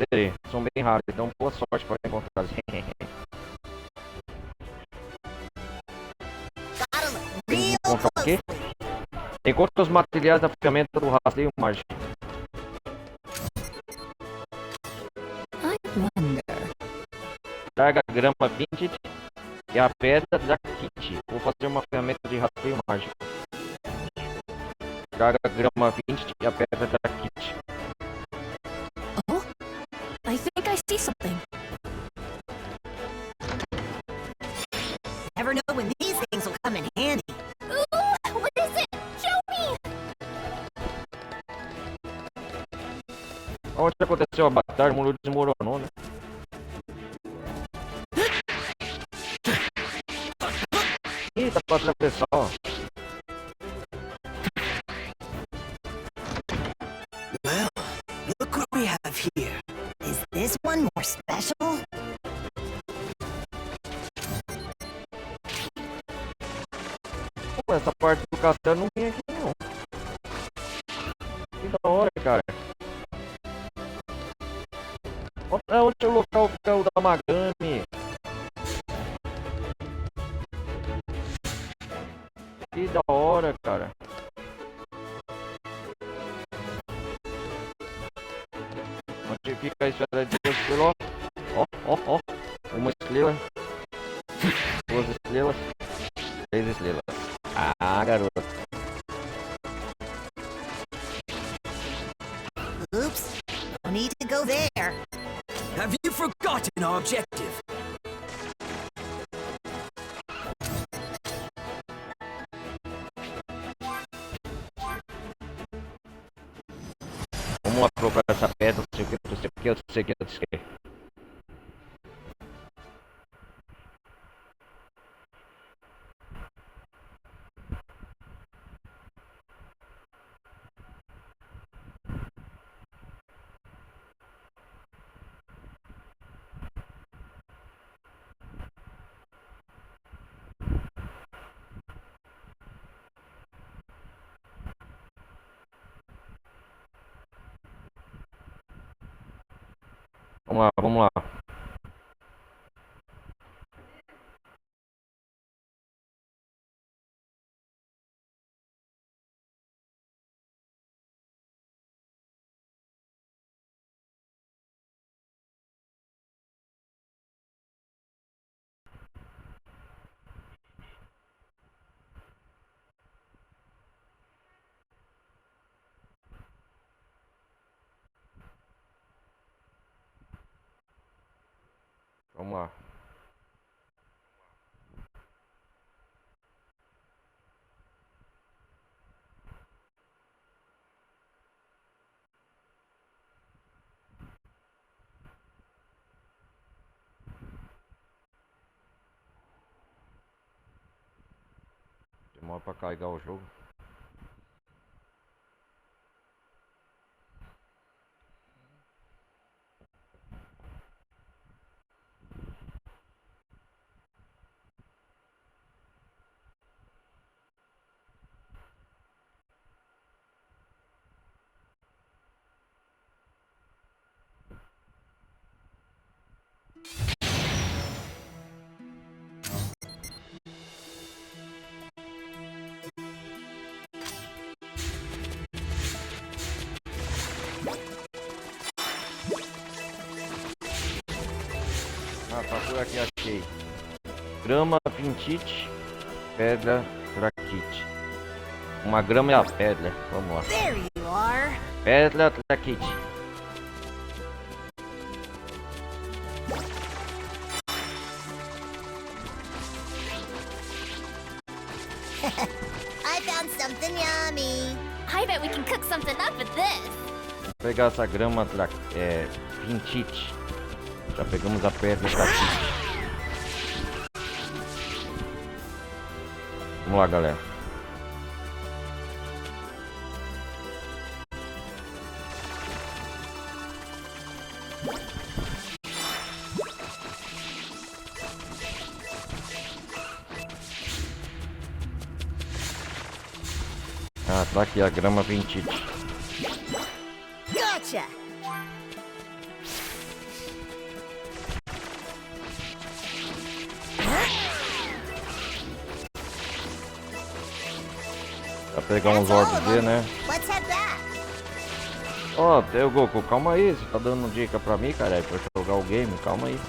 Terei. São bem raros, então boa sorte para encontrá-los. Gotta look real Encontra o quê? closely. Encontra os materiais da ferramenta do rastreio mágico. I wonder. Traga a grama vintage e a pedra da kit. Vou fazer uma ferramenta de rastreio mágico. Traga a grama vintage e a pedra da kit. Oh, I think I see something. Never know when these things will come in handy. Ooh, what is it? Show me! Onde aconteceu a batalha, o muro desmoronou, né? Ih, tá pra atravessar, ó. Well, look what we have here. Is this one more special? Pô, essa parte do castelo não tem aqui, não. Que da hora, cara. Onde é o local fica o da Magami? Que da hora, cara. Onde fica a esfera de Deus pelo... Ó. Uma estrela. Duas estrelas. Três estrelas. Ah, garoto. Oops. No need to go there. Have you forgotten our objective? Vamos procurar essa pedra, não sei o que, eu sei que. Vamos lá, vamos lá. Vamos lá. Demora pra carregar o jogo. Ah, tá por aqui, achei. Grama, pintite, pedra, traquite. Uma grama e a pedra. Vamos lá. There you are. Pedra, traquite. I found something yummy. I bet we can cook something up with this. Vou pegar essa grama, pintite. Já pegamos a pedra, traquite. Vamos lá, galera. Ah, tá aqui a grama pintite. Gotcha. Pra pegar uns orbes dele, né? Let's head back. Ó, teu Goku, calma aí. Você tá dando dica pra mim, cara, pra eu jogar o game? Calma aí.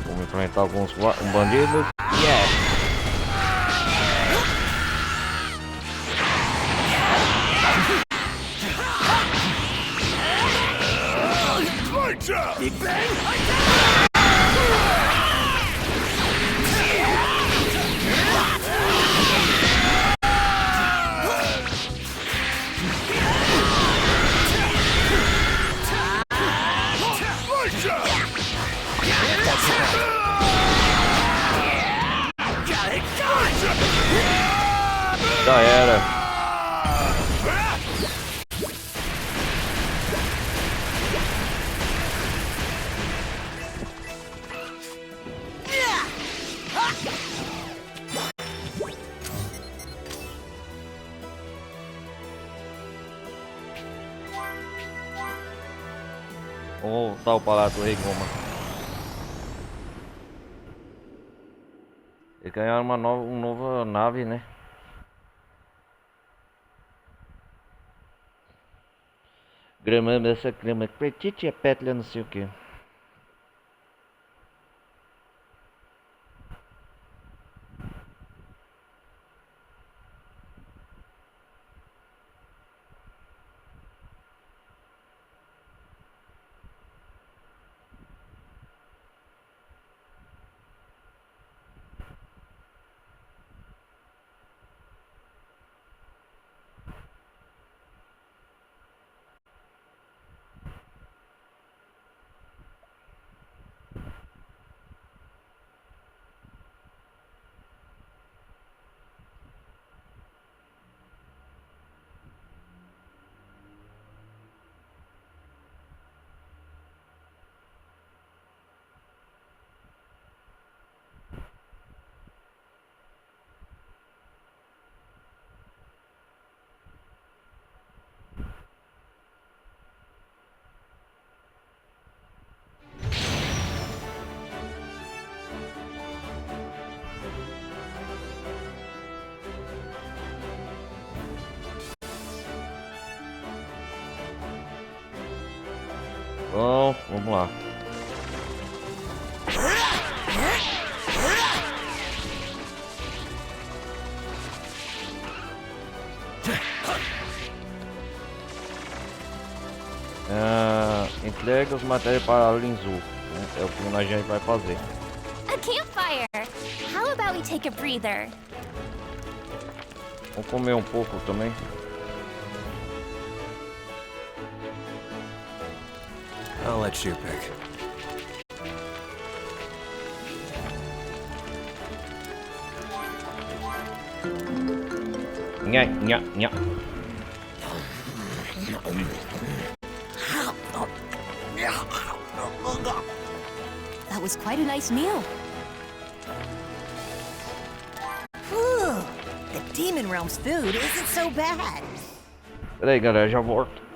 Vamos enfrentar alguns bandidos. Yeah! Great job! Big Bang! Great job! Já era. Vamos voltar ao Palácio do Rei Goma. Eles ganharam uma nova nave, né? Grama, essa grama petite é pétala, não sei o que. Bom, vamos lá. Entrega os materiais para Linzu. É o que a gente vai fazer. A campfire! How about we take a breather? Vamos comer um pouco também. I'll let you pick. Nha, nha, nha. That was quite a nice meal. Whew. The Demon Realm's food isn't so bad. Pera aí, galera, já volto.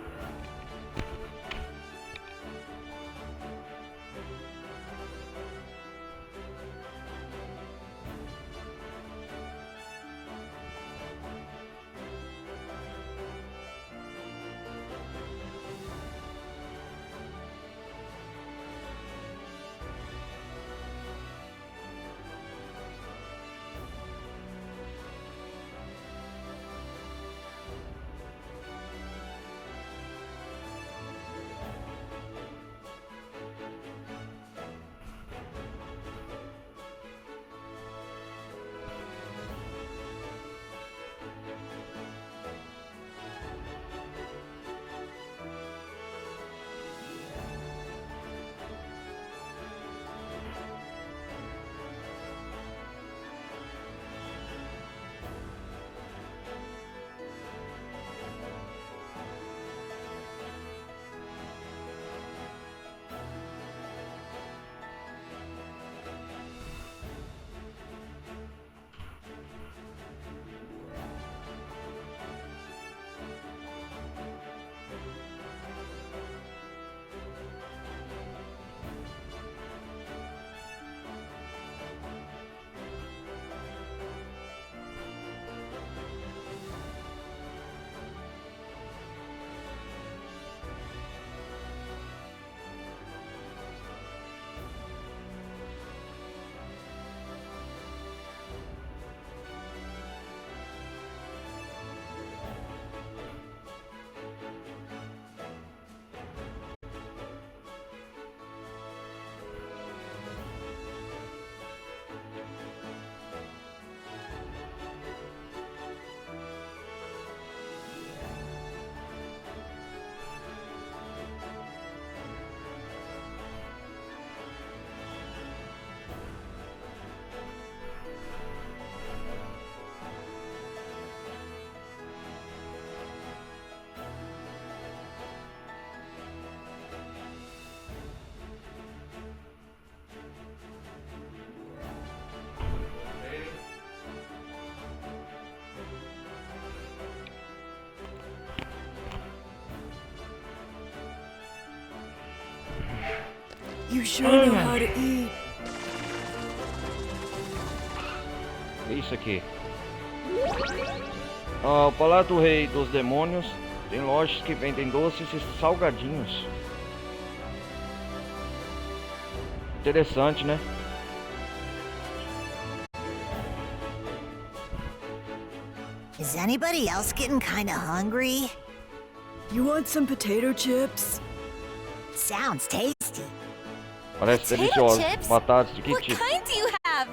You sure know how to eat. O que é isso aqui? O Palácio do Rei dos Demônios tem lojas que vendem doces e salgadinhos. Interessante, né? Is anybody else getting kinda hungry? You want some potato chips? Sounds tasty. Parece Potato delicioso. chips? Batatas de que What tipo? kind do you have?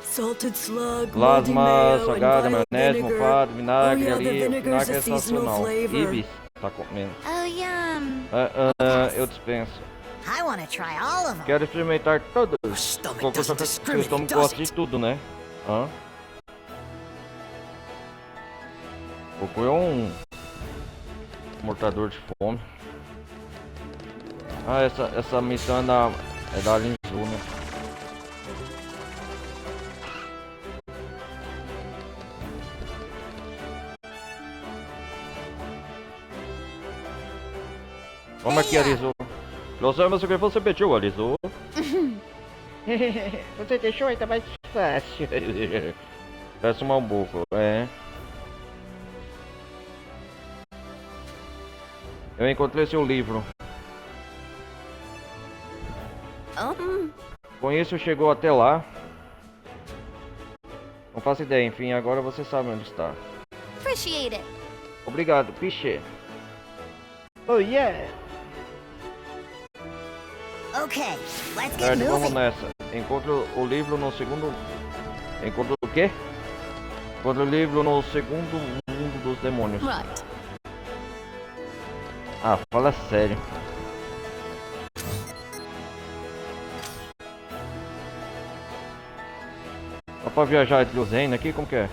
Salted slug, moldy Plasma, mayo, and salgada, violet maionese, vinegar. mofado, Oh vinagre yeah, the ali, vinegar's vinagre a seasonal sensacional. flavor. Ibis, tá comendo. Oh, yum. Eu dispenso. I want to try all of them. Quero experimentar todos. Stomach Cocô doesn't seu discriminate, estômago does gosta de it? tudo, né? Hã? Cocô é um mortador de fome. Ah, essa missão é da Linzu, né? Como é que é, Lizu? Nós sabemos o que você pediu, Lizu. Você deixou aí, tá mais fácil. Parece um malbuco, é. Eu encontrei seu livro. Com isso chegou até lá. Não faço ideia, enfim, agora você sabe onde está. Appreciate it. Obrigado, Piche. Oh yeah! Okay, let's get Certo, vamos moving. nessa. Encontro o livro no segundo... Encontro o quê? Encontro o livro no segundo mundo dos demônios. Right. Ah, fala sério. Dá pra viajar entre os reinos aqui? Como que é?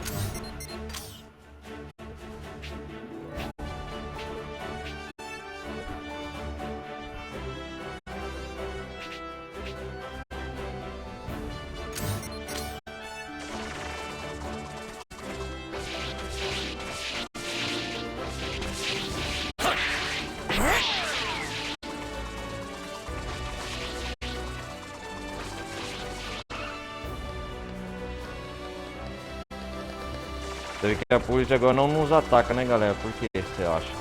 Você vê que a polícia agora não nos ataca, né, galera? Por que você acha?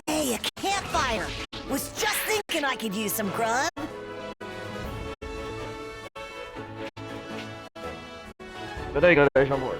Hey, a campfire! Was just thinking I could use some grub. Peraí, galera, já vou.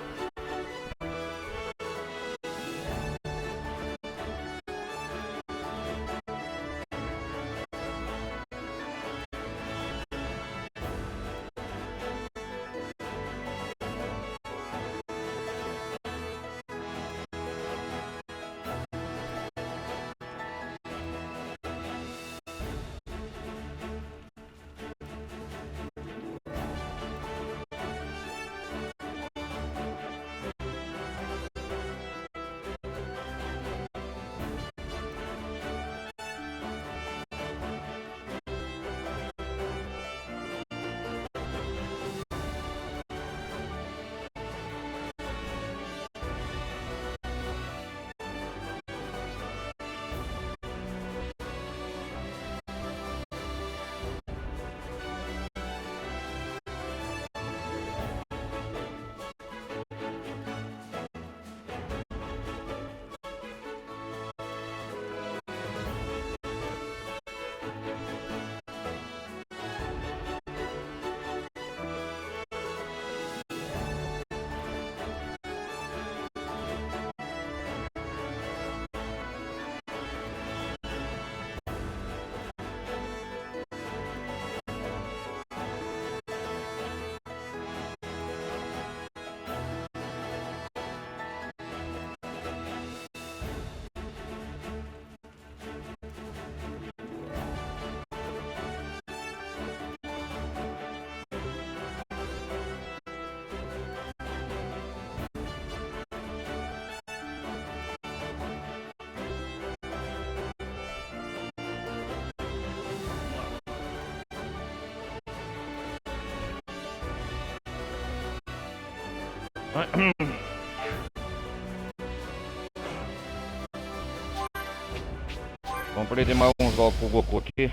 Vamos perder mais uns golpes pro Goku aqui.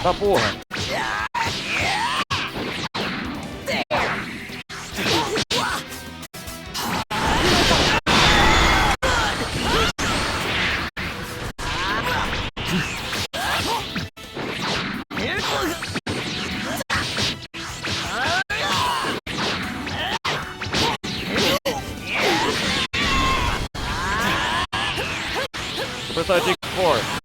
Tá porra. Super Saiyan 4.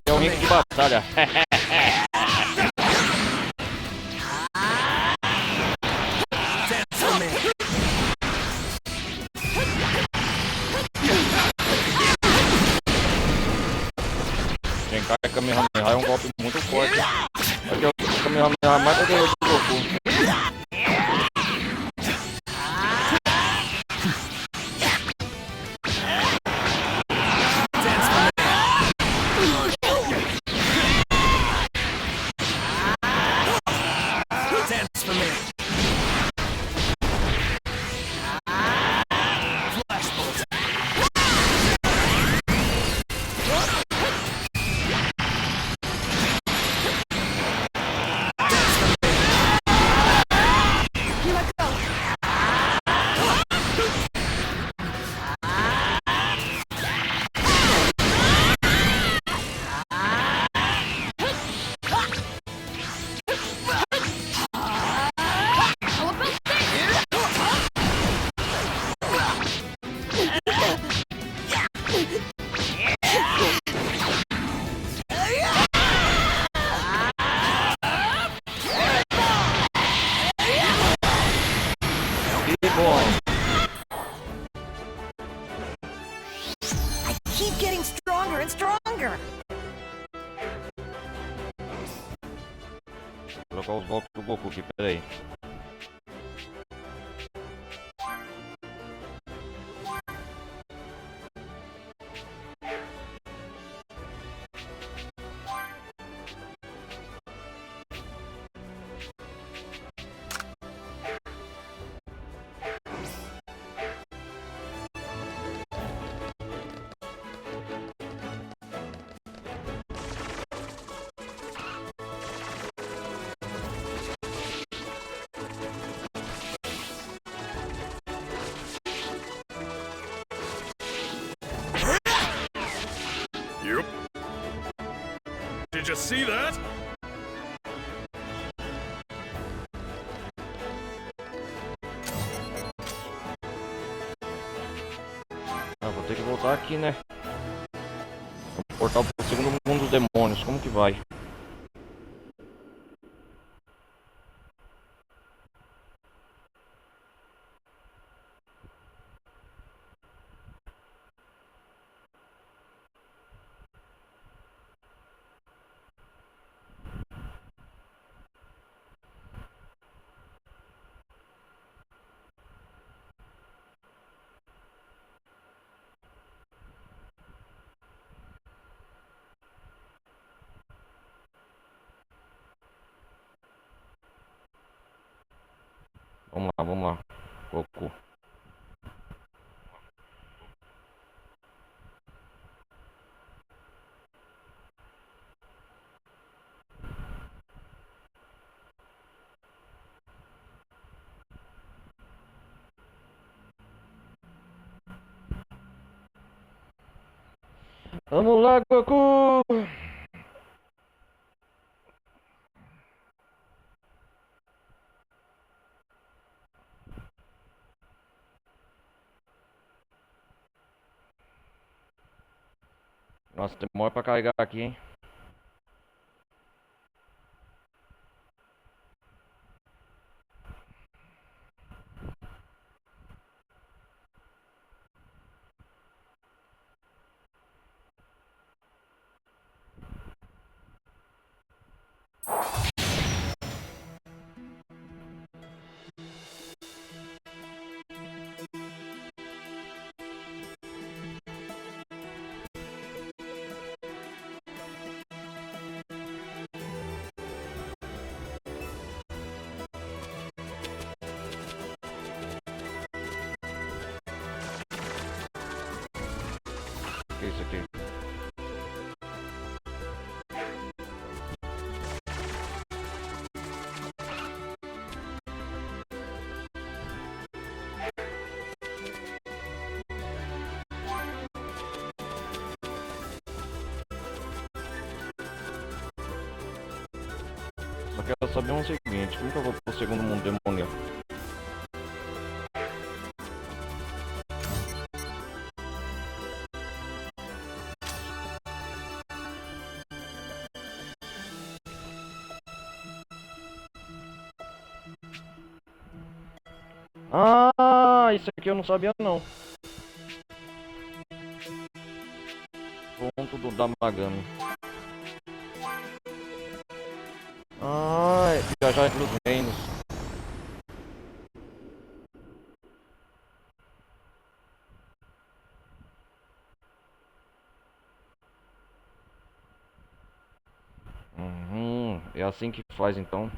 É um ringue de batalha. Genkai Kamehameha é um golpe muito forte. Aqui é o Kamehameha mais poderoso do Goku. Dance for me. Flash bolt. Here I go. How about this? E bom, I keep getting stronger and stronger. vou colocar os golpes do Goku aqui, peraí. Yep. Did you see that? Ah, vou ter que voltar aqui, né? O portal pro segundo mundo dos demônios, como que vai? Vamos lá, Goku. Vamos lá, Goku! Nossa, demora pra carregar aqui, hein? O que é isso aqui? Só quero saber o seguinte, como que eu vou pro segundo mundo demoníaco? Ah, isso aqui eu não sabia não. Ponto do Damagami. viajar entre os reinos. É assim que faz então.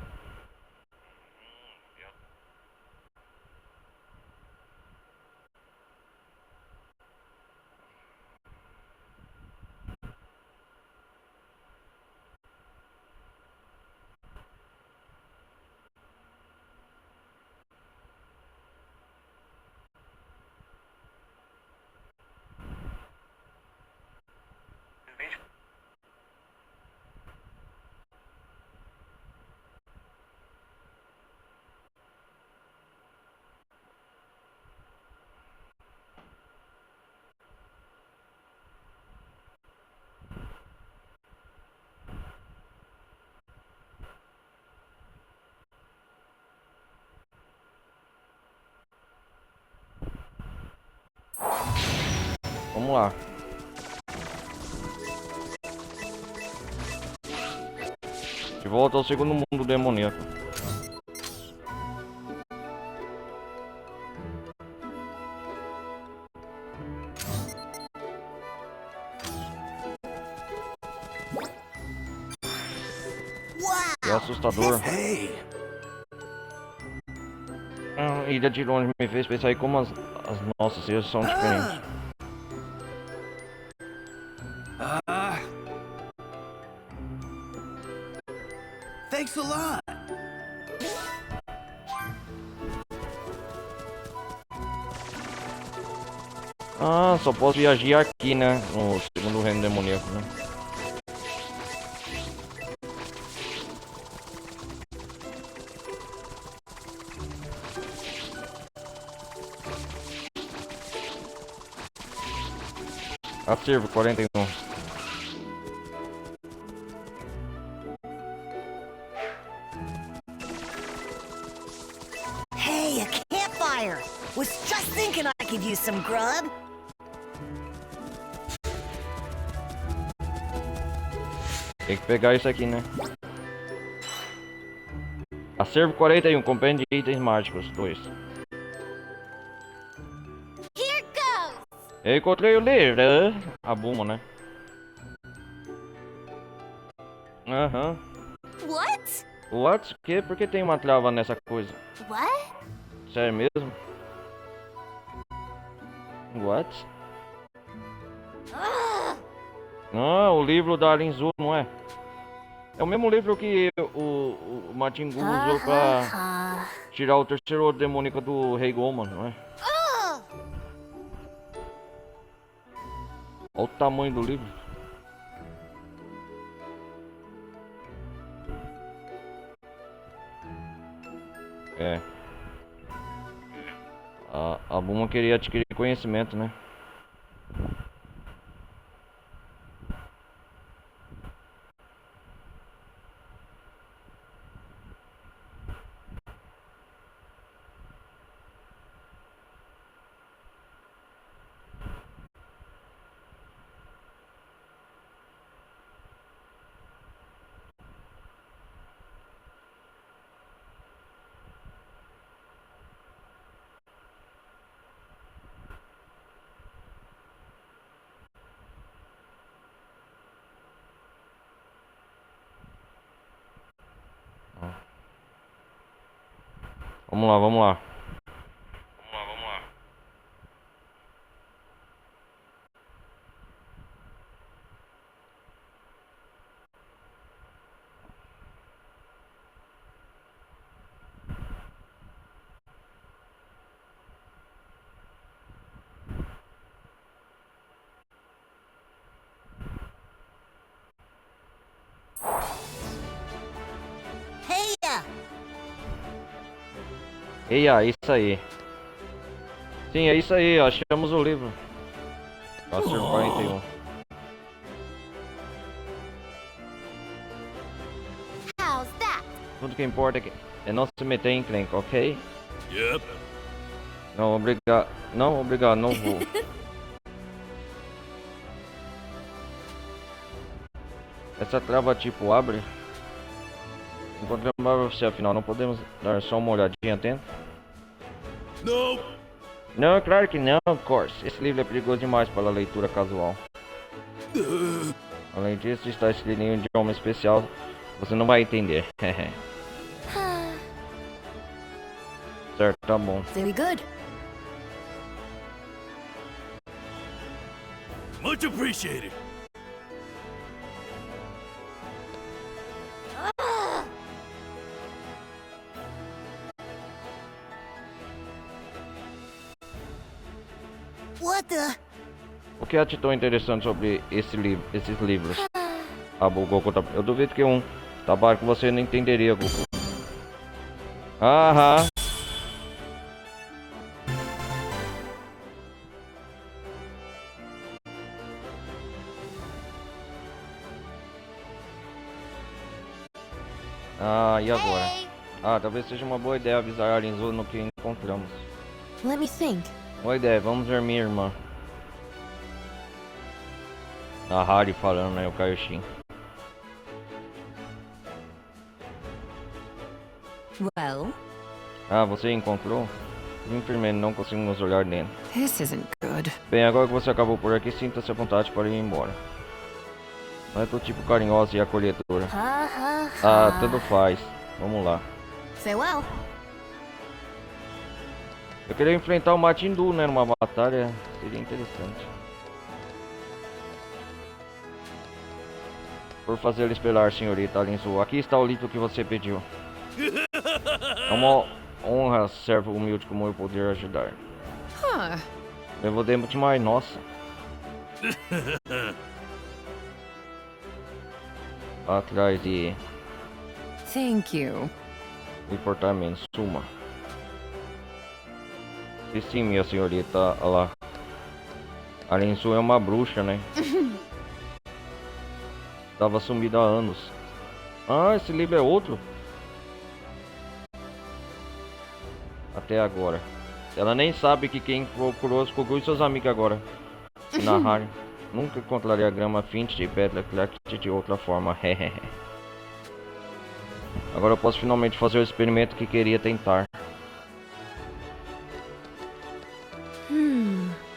Vamos lá. De volta ao segundo mundo demoníaco. É assustador. A ilha de longe me fez pensar em como as nossas ilhas são diferentes. Thanks a lot. Ah, só posso viajar aqui, né? No segundo reino demoníaco, né? Acervo 41. Hey, a campfire! Was just thinking I could use some grub. Tem que pegar isso aqui, né? Acervo 41, compêndio de itens mágicos 2. Here goes! Eu encontrei o livro, a Buma, né? Aham. What? What? Que? Por que tem uma trava nessa coisa? What? Sério mesmo? What? Ugh. Ah, o livro da Alinzu, não é? É o mesmo livro que o Matingu usou pra tirar o terceiro demônico do Rei Goman, não é? Olha o tamanho do livro. É. A Buma queria adquirir conhecimento, né? Vamos lá, vamos lá. Hey, Eia, isso aí. Sim, é isso aí, achamos o livro. Acervo 41. How's that? Tudo que importa é não se meter em encrenca, ok? Yep. Não, obrigado. Não, obrigado, não vou. Essa trava tipo abre? Encontramos você, afinal, não podemos dar só uma olhadinha atenta? No. Não, claro que não, Corse. Esse livro é perigoso demais para a leitura casual. Além disso, está escrito em um idioma especial. Você não vai entender. Certo, tá bom. Very good. Much appreciated. What the? O que há de tão interessante sobre esses livros? Ah, o Goku tá... Eu duvido que um trabalho que você não entenderia, Goku. Aham. Ah, e agora? Hey! Ah, talvez seja uma boa ideia avisar a Arinzu no que encontramos. Let me think. Boa ideia, vamos ver minha irmã. A Hari falando, né? O Kaioshin. Well, Ah, você encontrou? Infelizmente não conseguimos olhar dentro. this isn't good. Bem, agora que você acabou por aqui, sinta-se à vontade para ir embora. Não é do tipo carinhosa e acolhedora. Ha ha Ah, ha. tanto faz. Vamos lá. Farewell. Eu queria enfrentar o Matindu, né? Numa batalha. Seria interessante. Por fazê-lo esperar, senhorita Alinzu. Aqui está o livro que você pediu. É uma honra, servo humilde como eu, poder ajudar. Huh. Eu vou demais, nossa. Atrás de Thank you. importamento, suma. Sim, minha senhorita, olha lá. Alinzu é uma bruxa, né? Tava sumida há anos. Ah, esse livro é outro? Até agora. Ela nem sabe que quem procurou os Kogui e seus amigos agora. Na Hari. Nunca encontraria a grama fint de pedra Clark de outra forma. Agora eu posso finalmente fazer o experimento que queria tentar.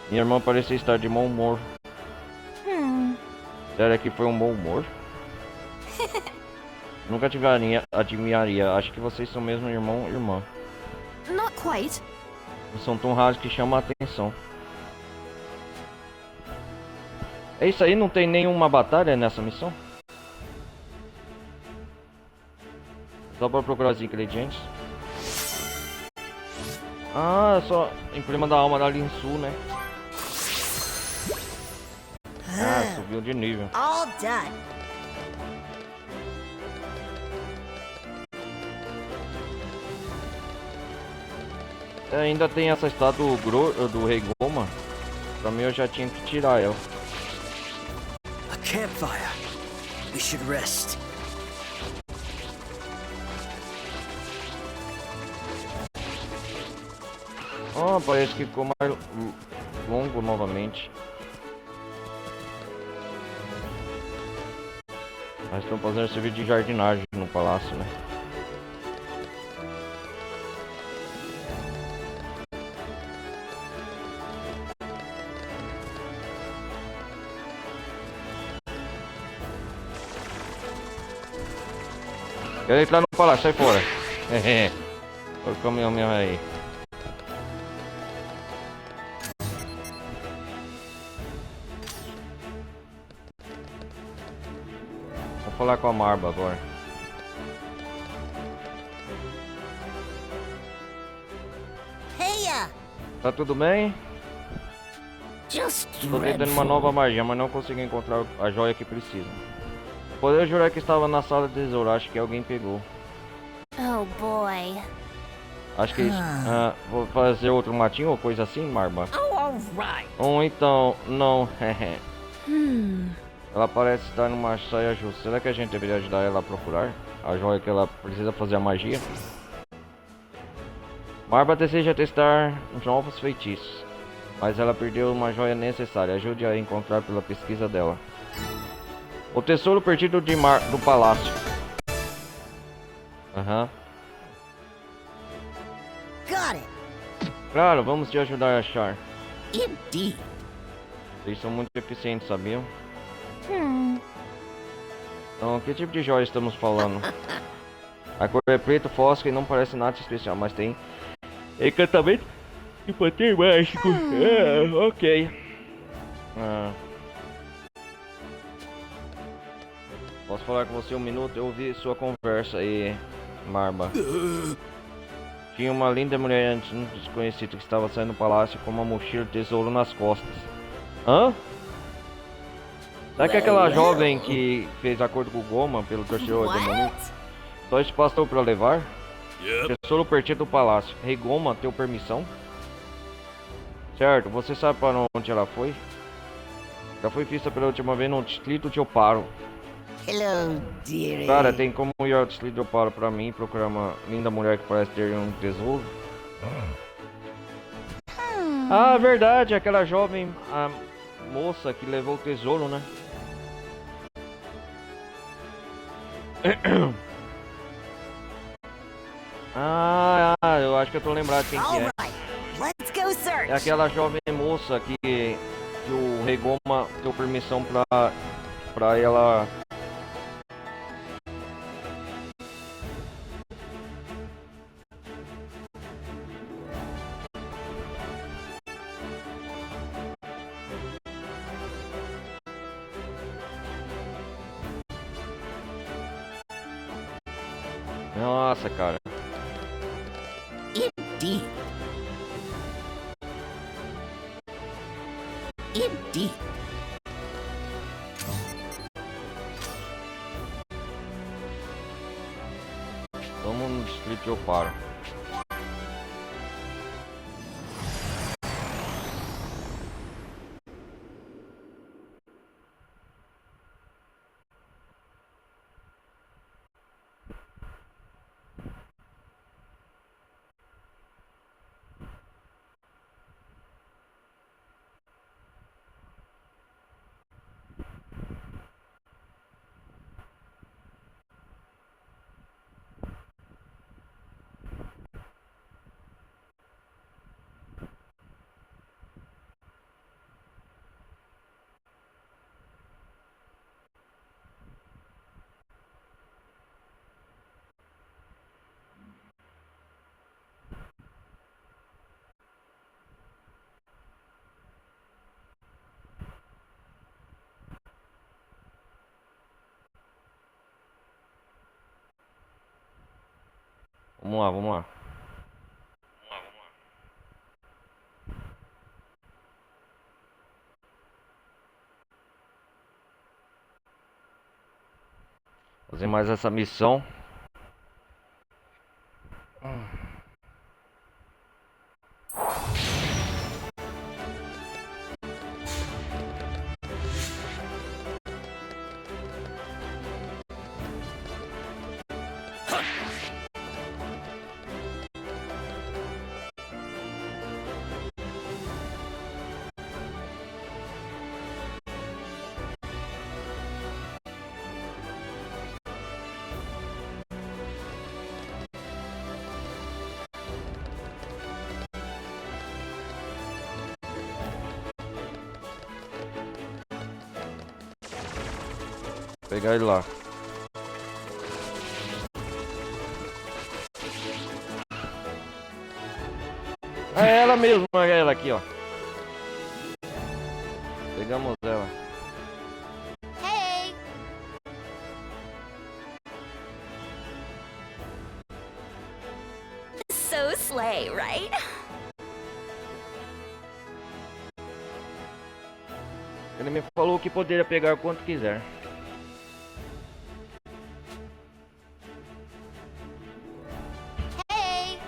Minha irmã parecia estar de mau humor. Será que foi um bom humor? Nunca adivinharia. Acho que vocês são mesmo irmão e irmã. Not quite. São tão raros que chamam a atenção. É isso aí, não tem nenhuma batalha nessa missão? Só para procurar os ingredientes. Ah, só emblema da alma da Linsu, né? Ah, subiu de nível. All done. Ainda tem essa estátua do Rei Goma. Pra mim eu já tinha que tirar ela. A campfire. We should rest. Ah, parece que ficou mais longo novamente. Mas estão fazendo serviço de jardinagem no palácio, né? Quero entrar no palácio, sai fora. Olha o caminhão mesmo aí. Vou falar com a Marba agora. Heya! Tá tudo bem? Just Tô tentando uma nova magia, mas não consegui encontrar a joia que precisa. Poderia jurar que estava na sala de tesouro, acho que alguém pegou. Oh boy. Acho que vou fazer outro matinho ou coisa assim, Marba. Oh, all right. Ou então, não. Ela parece estar numa saia justa. Será que a gente deveria ajudar ela a procurar a joia que ela precisa fazer a magia? Marba deseja testar novos feitiços, mas ela perdeu uma joia necessária. Ajude a encontrar pela pesquisa dela. O tesouro perdido do palácio. Aham. Got it. Claro, vamos te ajudar a achar. Indeed. Vocês são muito eficientes, sabiam? Hmm. Então, que tipo de joia estamos falando? A cor é preto, fósforo e não parece nada especial, mas tem encantamento e poder mágico. Ok. Posso falar com você um minuto? Eu ouvi sua conversa aí, Marba. Tinha uma linda mulher antes, um desconhecido que estava saindo do palácio com uma mochila de tesouro nas costas. Hã? Será que é aquela jovem que fez acordo com o Goma pelo terceiro demoníaco? Só isso bastou para levar? Tesouro pertinho do palácio. Rei Goma, teu permissão? Certo, você sabe para onde ela foi? Já foi vista pela última vez no distrito de Oparo. Hello, dearie. Cara, tem como ir ao distrito de Oparo pra mim procurar uma linda mulher que parece ter um tesouro? Ah, verdade, aquela jovem moça que levou o tesouro, né? Eu acho que eu tô lembrado quem que é. Alright, let's go search. É aquela jovem moça que o Rei Goma deu permissão pra ela. Nossa, cara. Indeed. Indeed. Vamos no distrito de Oparo. Vamos lá, vamos lá. Fazer mais essa missão. Pegar ele lá. É ela mesmo, ela aqui, ó. Pegamos ela. Hey! So slay, right? Ele me falou que poderia pegar quanto quiser. Hey!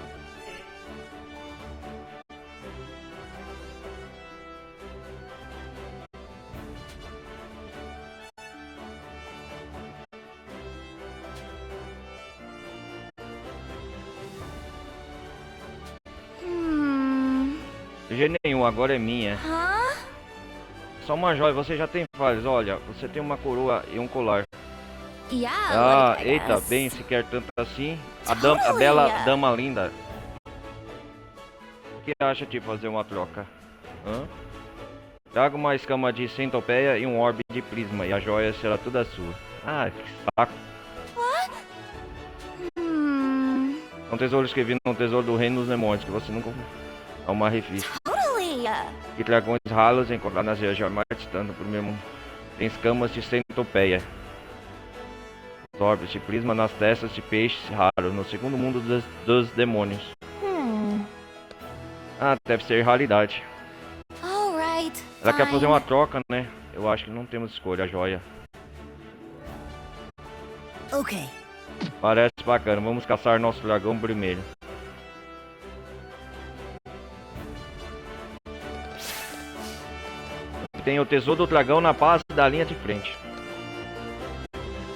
De jeito nenhum, agora é minha. Huh? Só uma joia, você já tem vários. Olha, você tem uma coroa e um colar. Yeah, Ah, like, I eita, guess. bem, se quer tanto assim. A bela dama linda. O que acha de fazer uma troca? Hã? Traga uma escama de centopeia e um orbe de prisma, e a joia será toda sua. Ah, que saco. É um tesouro escrevido no tesouro do reino dos demônios, que você nunca ouviu. É uma revista. Totally. Que dragões ralos encontrados nas regiões mais distantes do primeiro mundo. Tem escamas de centopeia. Orbes de prisma nas testas de peixes raros, no segundo mundo dos demônios. Ah, deve ser raridade. Alright. Ela quer fazer uma troca, né? Eu acho que não temos escolha, a joia. Okay. Parece bacana, vamos caçar nosso dragão primeiro. Tem o tesouro do dragão na base da linha de frente.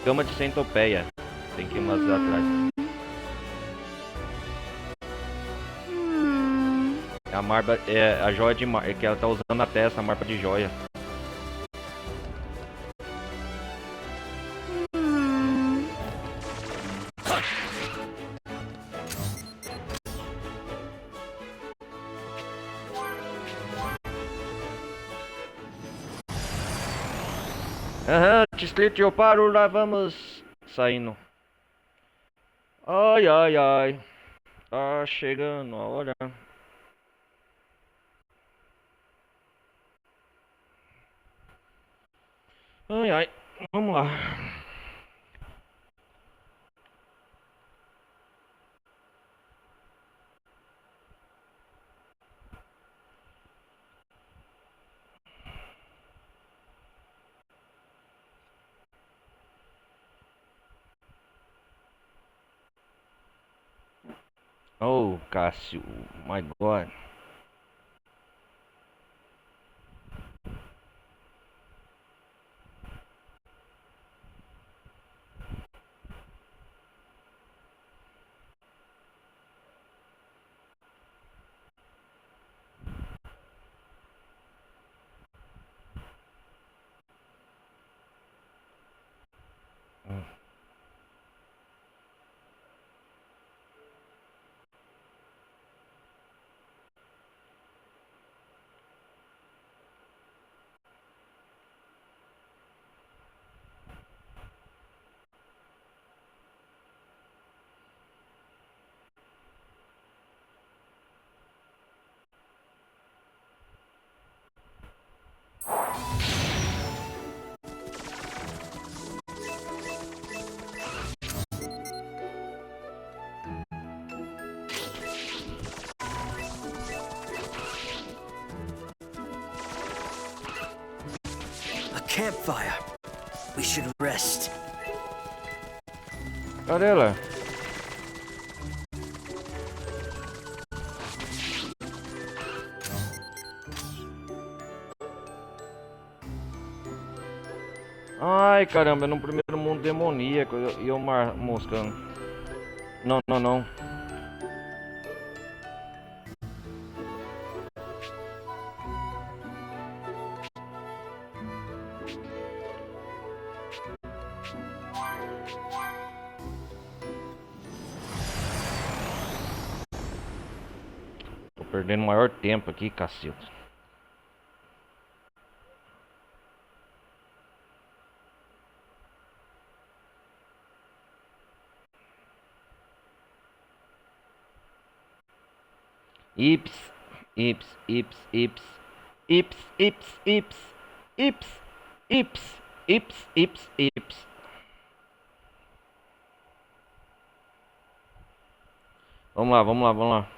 Cama de centopeia. Tem que ir mais atrás. A marba é a joia de mar, que ela tá usando na testa, a marba de joia. Aham, distrito eu paro, lá vamos saindo. Ai, ai, ai. Tá chegando a hora. Ai, ai. Vamos lá. Oh, Cássio, my God. A campfire. We should rest. Cadê ela? Ai, caramba, no primeiro mundo demoníaco e eu moscando. Não, não, não. Tô perdendo o maior tempo aqui, cacete. Ips, ips, ips, ips, ips, ips, ips, ips, ips, ips, ips, ips. Vamos lá, vamos lá, vamos lá.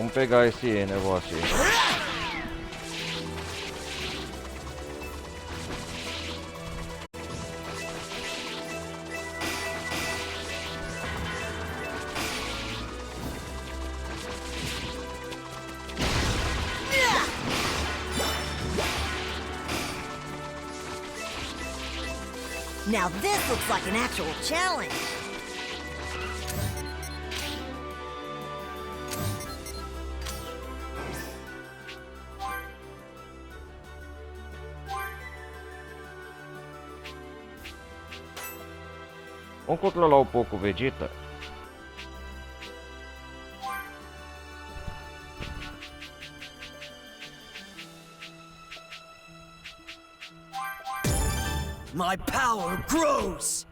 Vamos pegar esse negócio aí. Now this looks like an actual challenge. Vamos controlar um pouco o Vegeta. My power grows!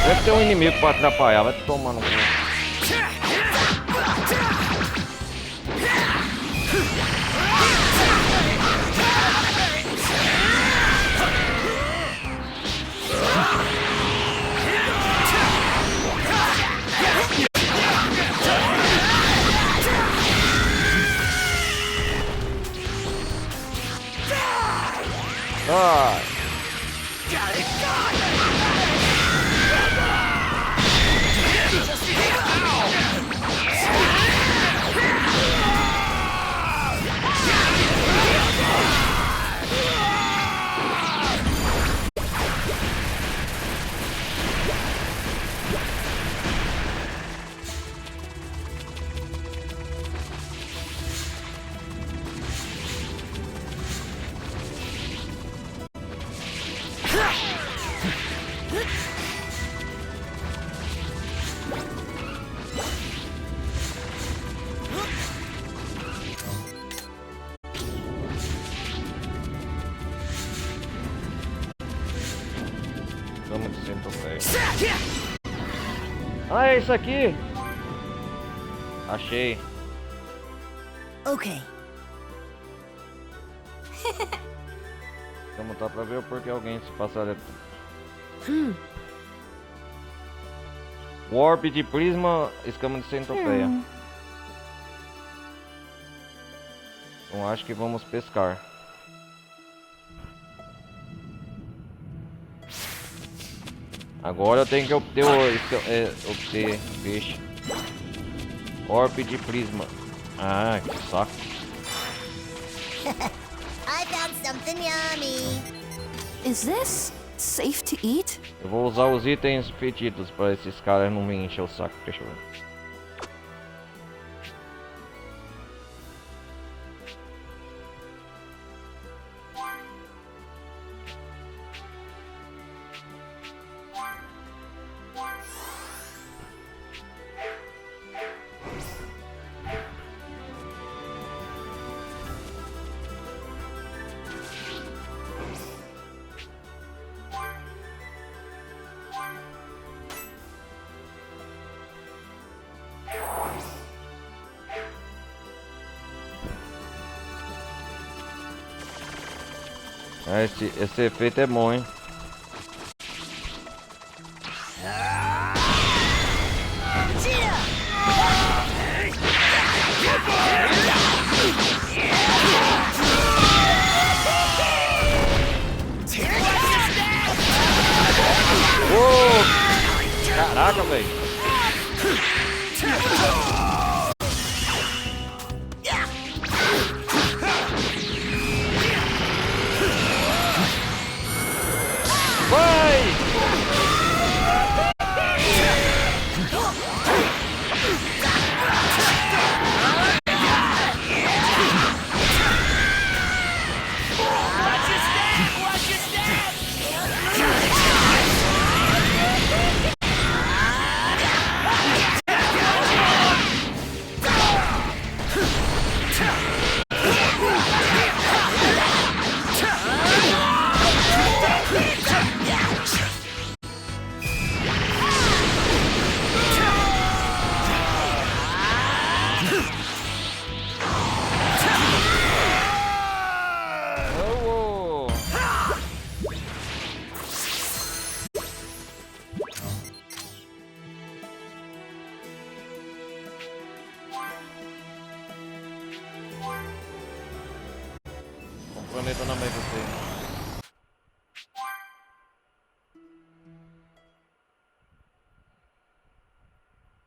Deve ter um inimigo pra atrapalhar, vai tomar no cu. Ah! Vamos de centopeia. Ah, é isso aqui! Achei. Okay. Vamos tá pra ver o porquê alguém se passar. Warp de prisma, escama de centopeia. Então acho que vamos pescar. Agora eu tenho que obter obter peixe. Warp de prisma. Ah, que saco. I found something yummy. Is this safe to eat? Eu vou usar os itens pedidos para esses caras não me encher o saco. Deixa eu ver. Ah, esse efeito é bom, hein? Uou! Caraca, velho! planeta na Mega Sena.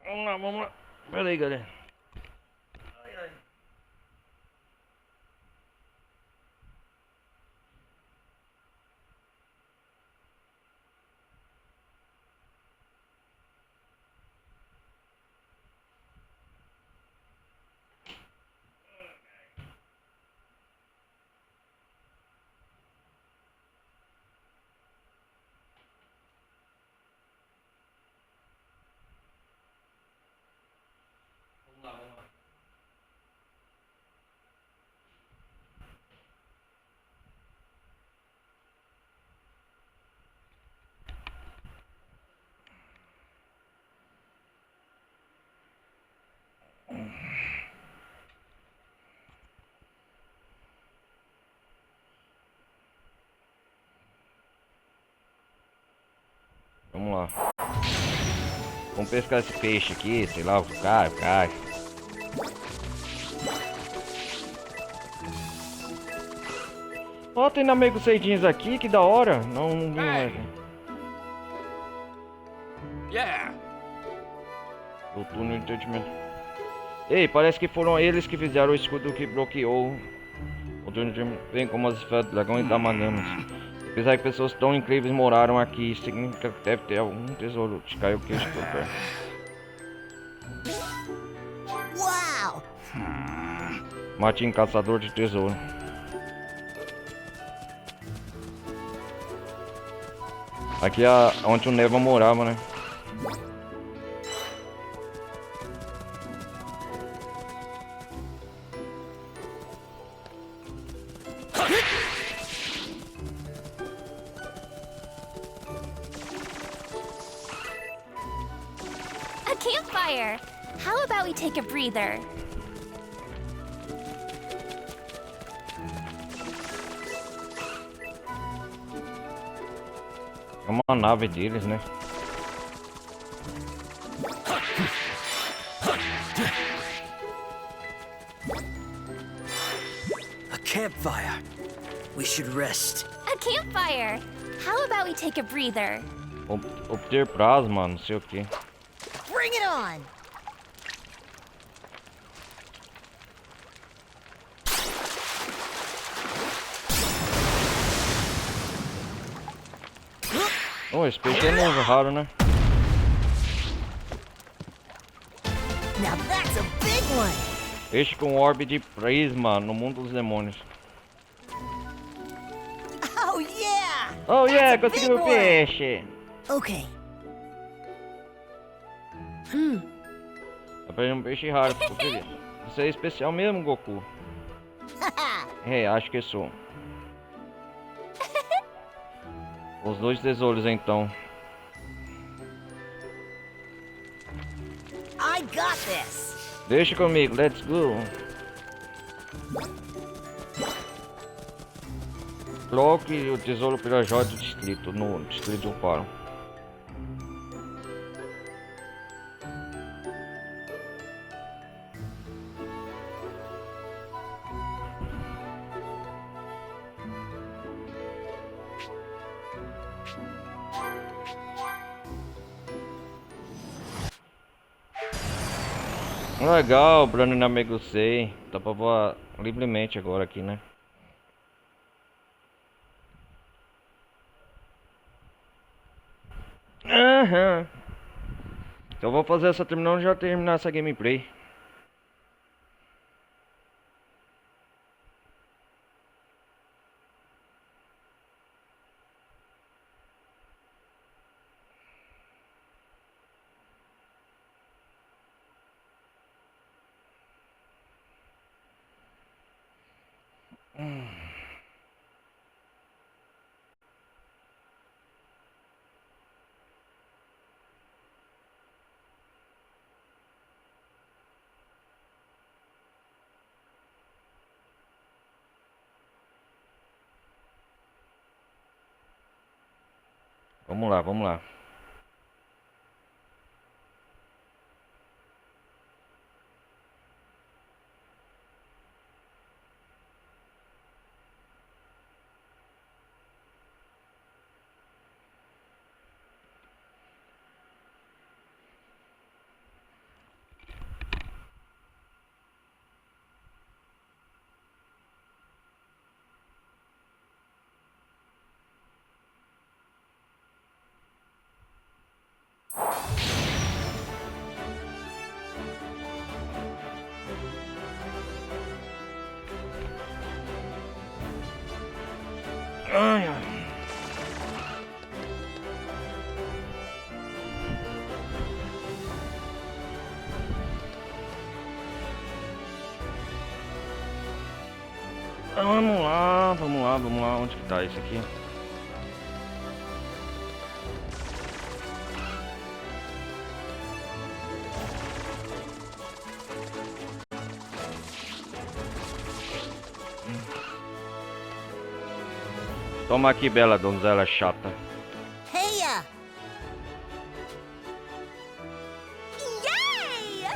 Vamos lá, vamos lá. Pera aí, galera. Ai, ai. Vamos lá, vamos lá. Vamos lá. Vamos pescar esse peixe aqui, sei lá, cai. Ó, tem Namego Seidinhos aqui, que da hora. Não vi mais. Yeah. O túnel de entendimento. Ei, parece que foram eles que fizeram o escudo que bloqueou o túnel de entendimento. Vem como as esferas do dragão e da Manamas. Apesar que pessoas tão incríveis moraram aqui, significa que deve ter algum tesouro de Caio Queixo por perto. Wow! Martim, caçador de tesouro. Aqui é onde o Neva morava, né? A campfire! How about we take a breather? É uma nave deles, né? A campfire. We should rest. A campfire! How about we take a breather? Obter plasma, não sei o que. Bring it on! Oh, esse peixe é novo, raro, né? Now that's a big one! Peixe com orbe de prisma no mundo dos demônios. Oh yeah! Oh That's yeah, a big conseguiu o one. peixe! Okay. Aprendi um peixe raro, porque você é especial mesmo, Goku. É, acho que sou. Os dois tesouros, então. I got this! Deixa comigo, let's go. Coloque o tesouro pela joia do distrito, no distrito do Faro. Legal, Bruno Namego Sei. Dá pra voar livremente agora aqui, né? Aham. Então eu vou fazer essa terminando e já terminar essa gameplay. Vamos lá, vamos lá. Ai, ai. Vamos lá, vamos lá, vamos lá. Onde que tá isso aqui? Toma aqui, bela donzela chata. Heya! Yay!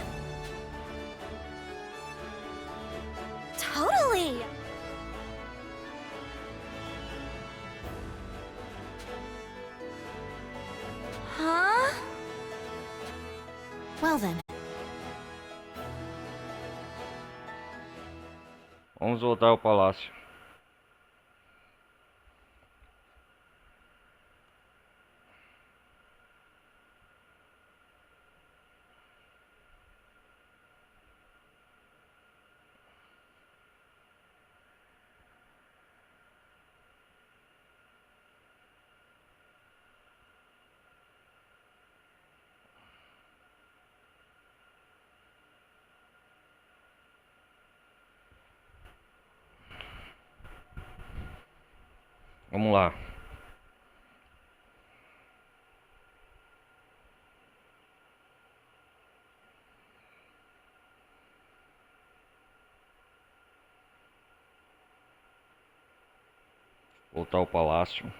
Totally! Huh? Well then, Vamos voltar ao palácio. Vamos lá. Voltar ao palácio.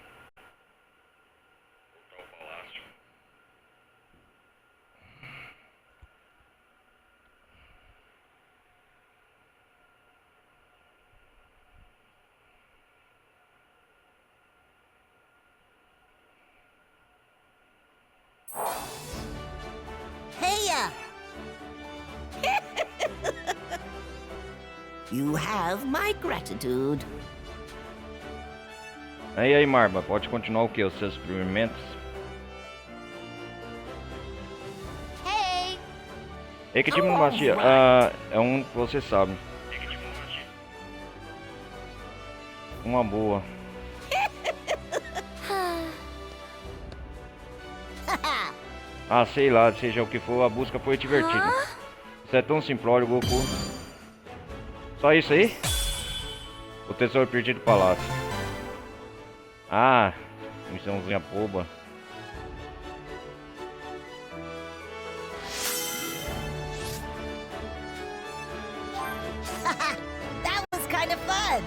Heya! You have my gratitude. E aí, Marba, pode continuar o que? Os seus experimentos? Hey! E que tipo de magia? É um que você sabe. Uma boa. Ah, sei lá, seja o que for, a busca foi divertida. Isso é tão simplório, Goku. Só isso aí? O tesouro perdido do palácio. Ah, missãozinha boba. That was kind of fun.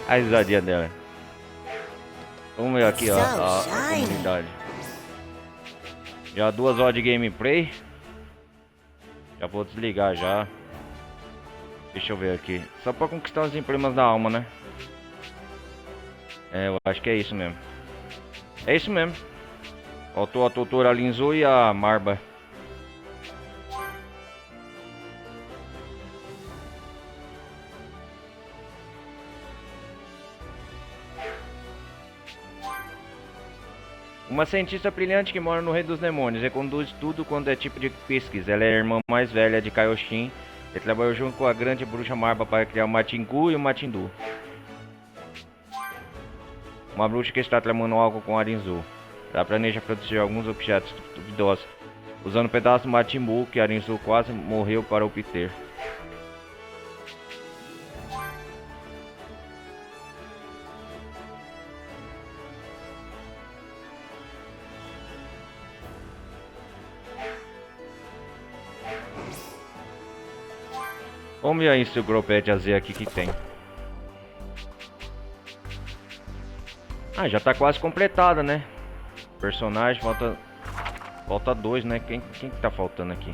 A risadinha dela. Vamos ver aqui, ó, a shiny. comunidade. Já 2 horas de gameplay. Já vou desligar já. Deixa eu ver aqui. Só pra conquistar os emblemas da alma, né? É, eu acho que é isso mesmo. É isso mesmo. Faltou a Doutora Linzu e a Marba. Uma cientista brilhante que mora no Reino dos Demônios e conduz tudo quando é tipo de pesquisa. Ela é a irmã mais velha de Kaioshin e trabalhou junto com a grande bruxa Marba para criar o Matingu e o Matindu. Uma bruxa que está tramando algo com Arinzu. Ela planeja produzir alguns objetos duvidosos, usando um pedaço do Matinbu que Arinzu quase morreu para obter. Vamos ver a enciclopédia Z aqui que tem. Ah, já tá quase completada, né? Personagem, falta 2, né? Quem que tá faltando aqui?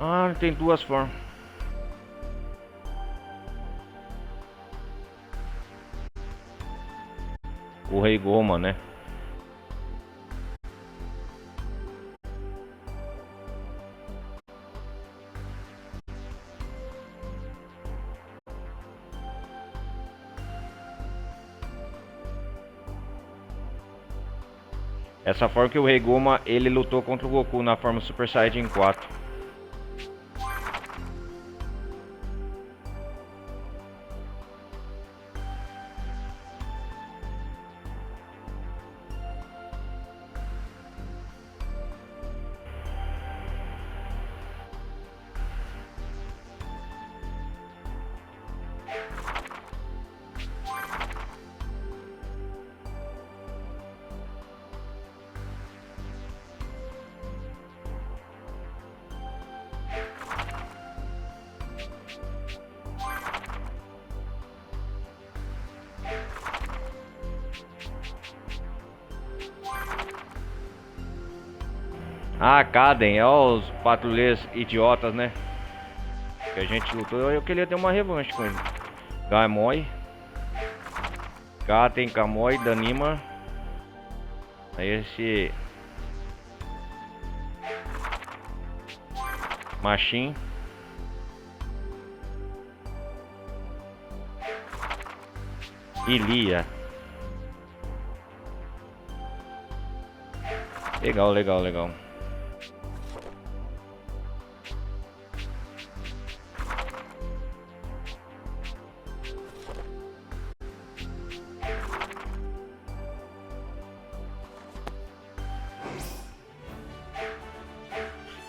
Ah, tem 2 formas. O Rei Goma, né? Essa forma que o Rei Goma, ele lutou contra o Goku na forma Super Saiyajin 4. Ah, Kaden, ó os patrulheiros idiotas, né? Que a gente lutou, eu queria ter uma revanche com ele. Gaimoi, Kaden, Kamoi, Danima. Aí esse Machin. Ilia. Legal, legal, legal.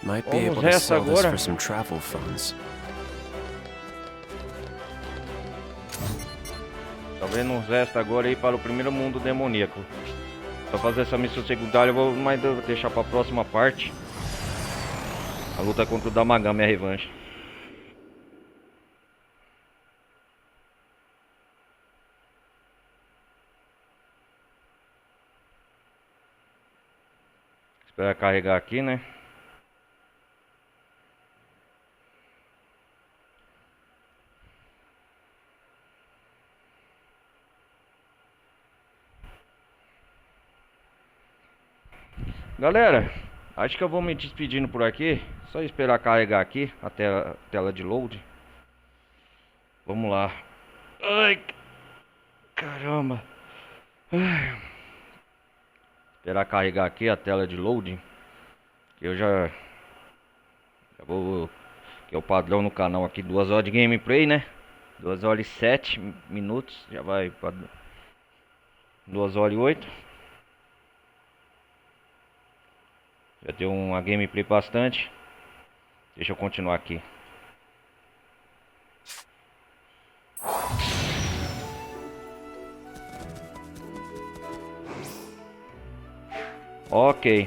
Might be able Vamos to essa sell this agora. for some travel funds. Talvez nos resta agora ir para o primeiro mundo demoníaco. Pra fazer essa missão secundária eu vou mais deixar para a próxima parte. A luta contra o Damagami é a revanche. Esperar carregar aqui, né? Galera, acho que eu vou me despedindo por aqui. Só esperar carregar aqui a tela de load. Vamos lá. Ai, caramba. Ai. Esperar carregar aqui a tela de load. Que eu já vou. Que é o padrão no canal aqui. 2 horas de gameplay, né? 2 horas e 7 minutos. Já vai para 2 horas e 8. Já deu uma gameplay bastante. Deixa eu continuar aqui. Ok.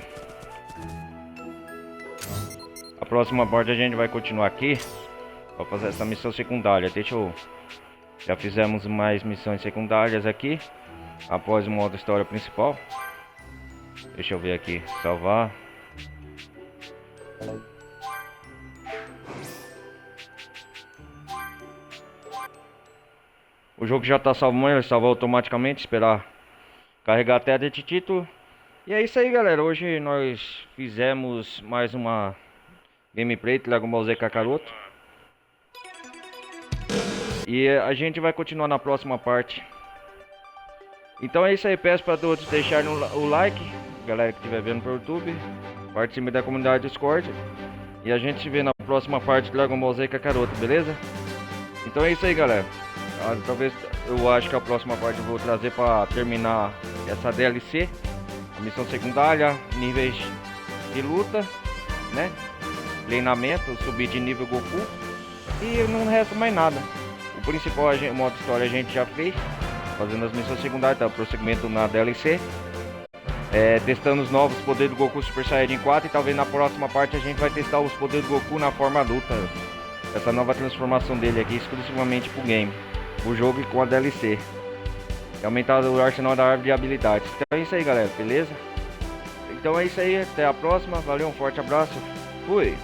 A próxima parte a gente vai continuar aqui para fazer essa missão secundária. Deixa eu... Já fizemos mais missões secundárias aqui após o modo história principal. Deixa eu ver aqui. Salvar. O jogo já tá salvando, ele salvou automaticamente, esperar carregar a tela de título. E é isso aí, galera, hoje nós fizemos mais uma gameplay de Dragon Ball Z Kakaroto. E a gente vai continuar na próxima parte. Então é isso aí, peço para todos deixarem o like, galera que estiver vendo pelo YouTube, participe da comunidade Discord. E a gente se vê na próxima parte de Dragon Ball Z Kakaroto, beleza? Então é isso aí, galera. Talvez eu acho que a próxima parte eu vou trazer para terminar essa DLC, a missão secundária, níveis de luta, né? Treinamento, subir de nível Goku. E não resta mais nada. O principal, o modo história a gente já fez, fazendo as missões secundárias, tá? Prosseguimento na DLC. Testando os novos poderes do Goku Super Saiyajin 4 e talvez na próxima parte a gente vai testar os poderes do Goku na forma adulta. Essa nova transformação dele aqui exclusivamente pro game, o jogo e com a DLC. E aumentar o arsenal da árvore de habilidades. Então é isso aí, galera, beleza? Então é isso aí, até a próxima, valeu, um forte abraço, fui!